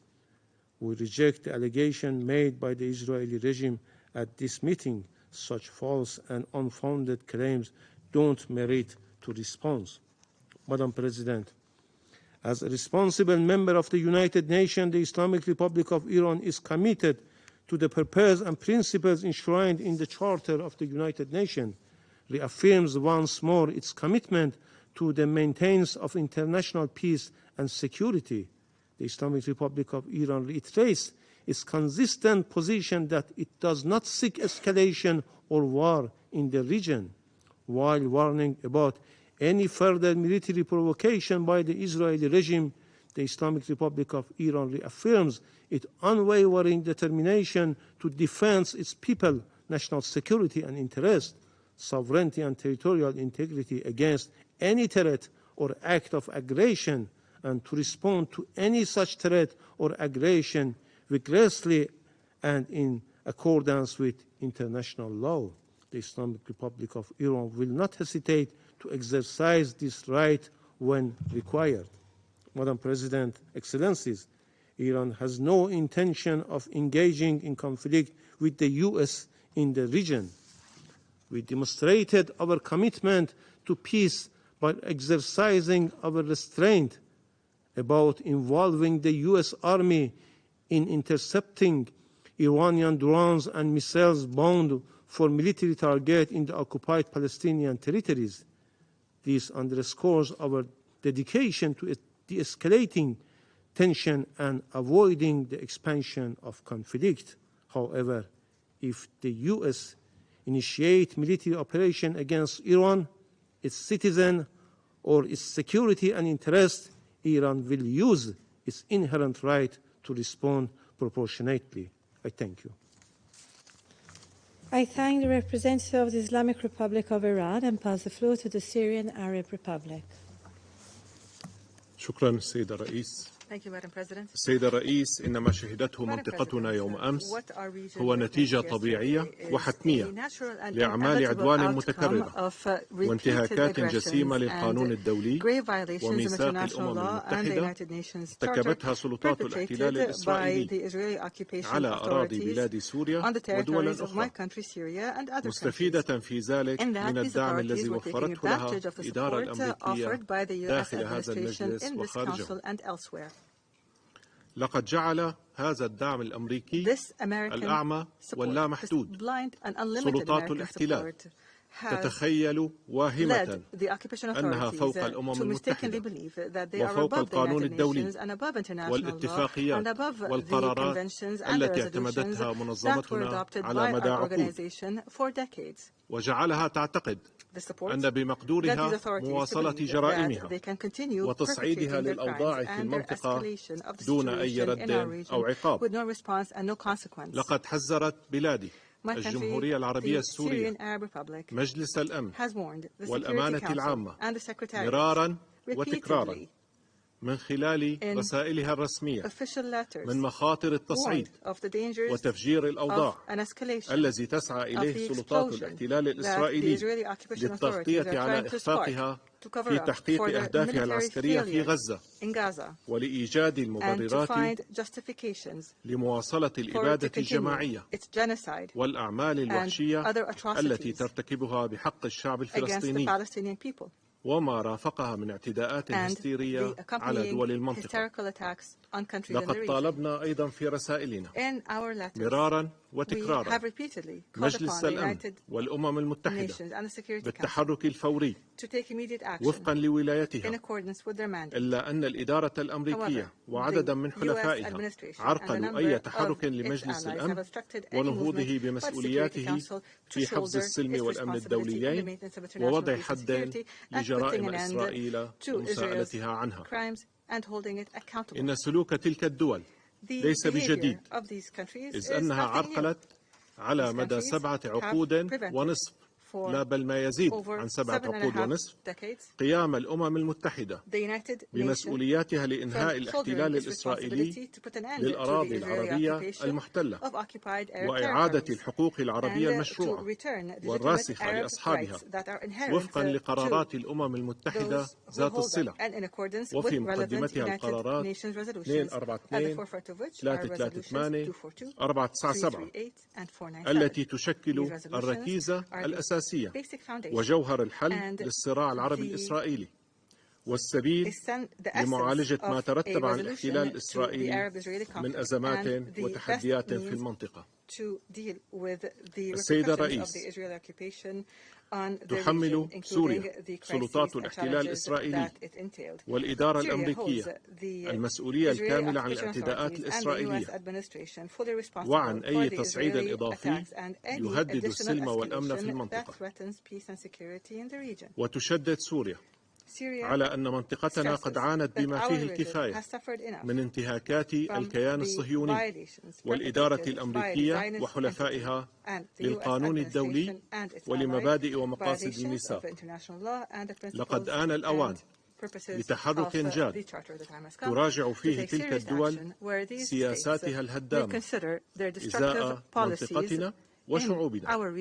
We reject the allegation made by the Israeli regime at this meeting. Such false and unfounded claims don't merit to response. Madam President, as a responsible member of the United Nations, the Islamic Republic of Iran is committed to the purpose and principles enshrined in the Charter of the United Nations, reaffirms once more its commitment to the maintenance of international peace and security. The Islamic Republic of Iran reiterates its consistent position that it does not seek escalation or war in the region, while warning about any further military provocation by the Israeli regime. The Islamic Republic of Iran reaffirms its unwavering determination to defend its people, national security and interest, sovereignty and territorial integrity against any threat or act of aggression, and to respond to any such threat or aggression vigorously and in accordance with international law. The Islamic Republic of Iran will not hesitate to exercise this right when required. Madam President, Excellencies, Iran has no intention of engaging in conflict with the US in the region. We demonstrated our commitment to peace by exercising our restraint about involving the US Army in intercepting Iranian drones and missiles bound for military targets in the occupied Palestinian territories. This underscores our dedication to de-escalating tension and avoiding the expansion of conflict. However, if the US initiate military operation against Iran, its citizens, or its security and interest, Iran will use its inherent right to respond proportionately. I thank you. I thank the representative of the Islamic Republic of Iran and pass the floor to the Syrian Arab Republic. شكرا سيد الرئيس. السيد الرئيس، إن ما شهدته منطقتنا يوم أمس هو نتيجة طبيعية وحتمية لأعمال عدوان متكررة وانتهاكات جسيمة للقانون الدولي وميثاق الأمم المتحدة ارتكبتها سلطات الاحتلال الإسرائيلي على أراضي بلاد سوريا ودول أخرى، مستفيدة في ذلك من الدعم الذي وفرته لها الإدارة الأمريكية داخل هذا المجلس وخارجه. لقد جعل هذا الدعم الأمريكي الأعمى واللامحدود سلطات الاحتلال تتخيل واهمة أنها فوق الأمم المتحدة وفوق القانون الدولي والاتفاقيات والقرارات التي اعتمدتها منظمتنا على مدى عقود، وجعلها تعتقد أن بمقدورها مواصلة جرائمها وتصعيدها للأوضاع في المنطقة دون أي رد أو عقاب. لقد حذرت بلادي الجمهورية العربية السورية مجلس الأمن والأمانة العامة مرارا وتكرارا من خلال رسائلها الرسمية من مخاطر التصعيد وتفجير الأوضاع الذي تسعى إليه سلطات الاحتلال الإسرائيلي للتغطية على إخفاقها في تحقيق أهدافها العسكرية في غزة ولإيجاد المبررات لمواصلة الإبادة الجماعية والأعمال الوحشية التي ترتكبها بحق الشعب الفلسطيني وما رافقها من اعتداءات هستيرية على دول المنطقة. لقد طالبنا أيضا في رسائلنا مرارا وتكرارا مجلس الأمن والأمم المتحدة بالتحرك الفوري وفقا لولايتها، إلا أن الإدارة الأمريكية وعددا من حلفائها عرقلوا أي تحرك لمجلس الأمن ونهوضه بمسؤولياته في حفظ السلم والأمن الدوليين ووضع حد لجرائم إسرائيل ومساءلتها عنها. إن سلوك تلك الدول ليس بجديد، إذ أنها عرقلت على مدى 7 عقود ونصف، لا بل ما يزيد عن 7 عقود ونصف، قيام الأمم المتحدة بمسؤولياتها لإنهاء الاحتلال الإسرائيلي للأراضي العربية المحتلة وإعادة الحقوق العربية المشروعة والراسخة لأصحابها وفقا لقرارات الأمم المتحدة ذات الصلة، وفي مقدمتها القرارات 242 338 497 التي تشكل الركيزة الأساسية وجوهر الحل للصراع العربي الإسرائيلي والسبيل لمعالجة ما ترتب عن الاحتلال الإسرائيلي من أزمات وتحديات في المنطقة. السيد الرئيس، تحمل سوريا سلطات الاحتلال الإسرائيلي والإدارة الأمريكية المسؤولية الكاملة عن الاعتداءات الإسرائيلية وعن أي تصعيد إضافي يهدد السلم والأمن في المنطقة. وتشدد سوريا على أن منطقتنا قد عانت بما فيه الكفاية من انتهاكات الكيان الصهيوني والإدارة الأمريكية وحلفائها للقانون الدولي ولمبادئ ومقاصد الميثاق. لقد آن الأوان لتحرك جاد تراجع فيه تلك الدول سياساتها الهدامة إزاء منطقتنا وشعوبنا،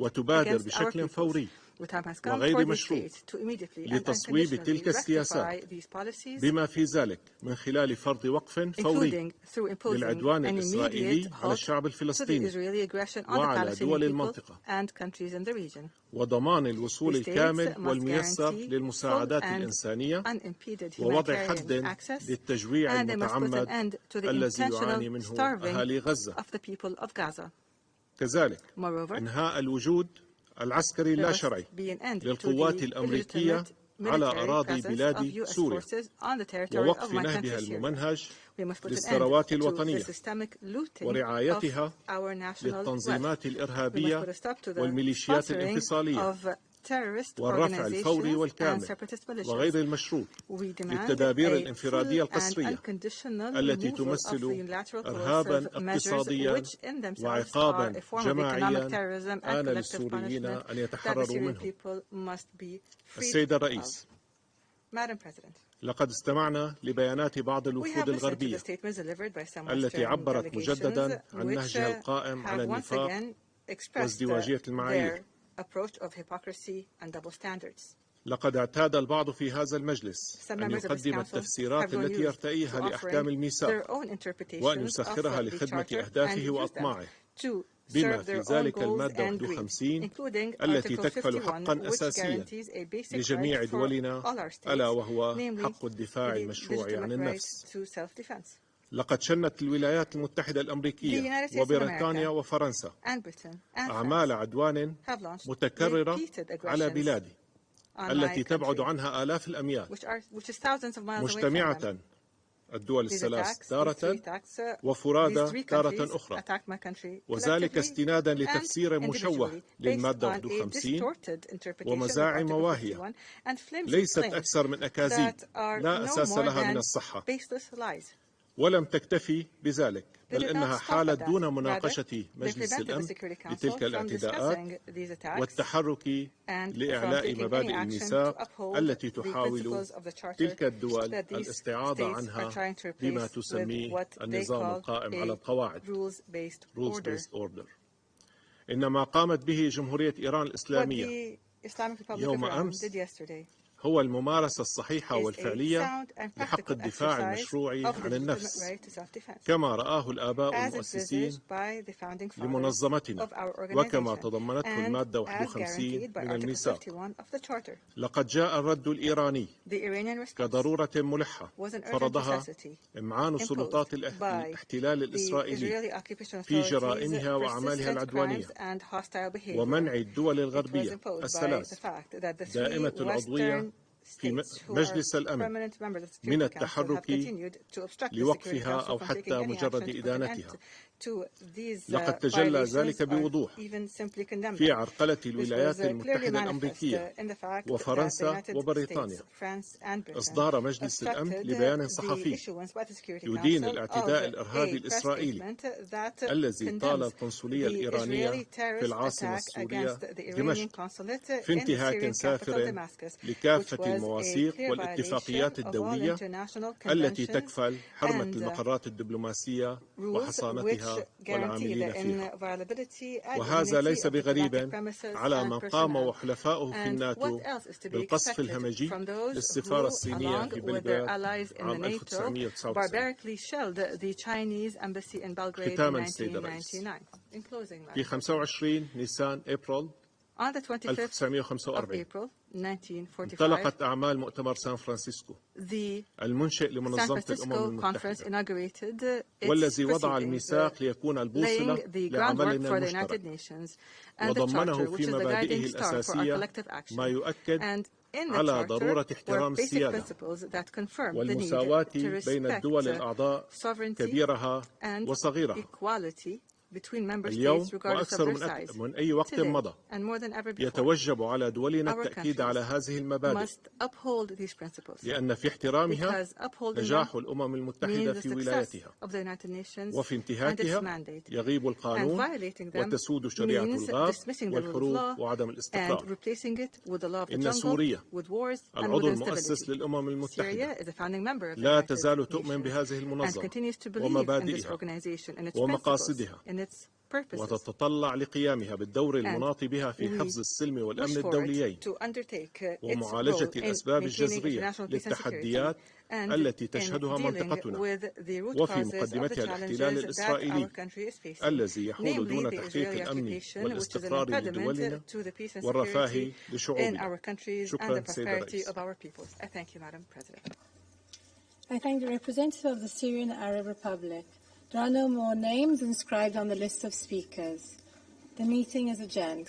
وتبادر بشكل فوري وغير مشروط لتصويب تلك السياسات، بما في ذلك من خلال فرض وقف فوري للعدوان الإسرائيلي على الشعب الفلسطيني وعلى دول المنطقة، وضمان الوصول الكامل والميسر للمساعدات الإنسانية، ووضع حد للتجويع المتعمد الذي يعاني منه أهالي غزة. كذلك إنهاء الوجود العسكري اللا شرعي للقوات الأمريكية على أراضي بلاد سوريا ووقف نهبها الممنهج للثروات الوطنية ورعايتها للتنظيمات الإرهابية والميليشيات الانفصالية والرفع الفوري والكامل وغير المشروط للتدابير الانفرادية القسرية التي تمثل إرهابا اقتصاديا وعقابا جماعيا آن للسوريين أن يتحرروا منه. السيد الرئيس، Madam President, لقد استمعنا لبيانات بعض الوفود الغربية التي عبرت مجددا عن نهجها القائم على النفاق وازدواجية المعايير. لقد اعتاد البعض في هذا المجلس أن يقدم التفسيرات التي يرتئيها لأحكام الميثاق وأن يسخرها لخدمة أهدافه وأطماعه، بما في ذلك المادة 51 التي تكفل حقا أساسيا لجميع دولنا، ألا وهو حق الدفاع المشروع عن النفس. لقد شنت الولايات المتحدة الأمريكية وبريطانيا وفرنسا أعمال عدوان متكررة على بلادي التي تبعد عنها آلاف الأميال، مجتمعة الدول الثلاث تارة وفرادى تارة أخرى، وذلك استنادا لتفسير مشوه للمادة 51 ومزاعم واهية ليست أكثر من أكاذيب لا أساس لها من الصحة. ولم تكتفي بذلك، بل إنها حالت دون مناقشة مجلس الأمن لتلك الاعتداءات والتحرك لإعلاء مبادئ الميثاق التي تحاول تلك الدول الاستعاضة عنها بما تسميه النظام القائم على القواعد Rules Based Order. إن ما قامت به جمهورية إيران الإسلامية يوم أمس هو الممارسة الصحيحة والفعلية لحق الدفاع المشروعي عن النفس، كما رآه الآباء المؤسسين لمنظمتنا وكما تضمنته المادة 51 من الميثاق. لقد جاء الرد الإيراني كضرورة ملحة فرضها إمعان سلطات الاحتلال الإسرائيلي في جرائمها وأعمالها العدوانية، ومنع الدول الغربية الثلاث دائمة العضوية في مجلس الأمن من التحرك لوقفها أو حتى مجرد إدانتها. لقد تجلى ذلك بوضوح في عرقلة الولايات المتحدة الأمريكية وفرنسا وبريطانيا. إصدار مجلس الأمن لبيان صحفي يدين الاعتداء الإرهابي الإسرائيلي الذي طال القنصلية الإيرانية في العاصمة السورية دمشق في انتهاك سافر لكافة المواثيق والاتفاقيات الدولية التي تكفل حرمة المقرات الدبلوماسية وحصانتها والعاملين فيها. وهذا ليس بغريب على من قام وحلفائه في الناتو بالقصف الهمجي للسفارة الصينية في بلغراد عام 1999. ختاما سيد الرئيس، في 25 نيسان أبريل 1945 انطلقت أعمال مؤتمر سان فرانسيسكو المنشئ لمنظمة الأمم المتحدة، والذي وضع الميثاق ليكون البوصلة لعملنا المشترك، وضمنه في مبادئه الأساسية ما يؤكد على ضرورة احترام السيادة والمساواة بين الدول الأعضاء كبيرها وصغيرها. اليوم وأكثر من أي وقت مضى يتوجب على دولنا التأكيد على هذه المبادئ، لأن في احترامها نجاح الأمم المتحدة في ولايتها، وفي انتهاكها يغيب القانون وتسود شريعة الغاب والحروب وعدم الاستقرار. إن سوريا العضو المؤسس للأمم المتحدة لا تزال تؤمن بهذه المنظمة ومبادئها ومقاصدها، وتتطلع لقيامها بالدور المناط بها في حفظ السلم والأمن الدوليين ومعالجة الأسباب الجذرية للتحديات التي تشهدها منطقتنا، وفي مقدمتها الاحتلال الإسرائيلي الذي يحول دون تحقيق الأمن والاستقرار لدولنا والرفاه لشعوبنا. شكرا سيد الرئيس. I thank the representative of the Syrian Arab Republic. There are no more names inscribed on the list of speakers. The meeting is adjourned.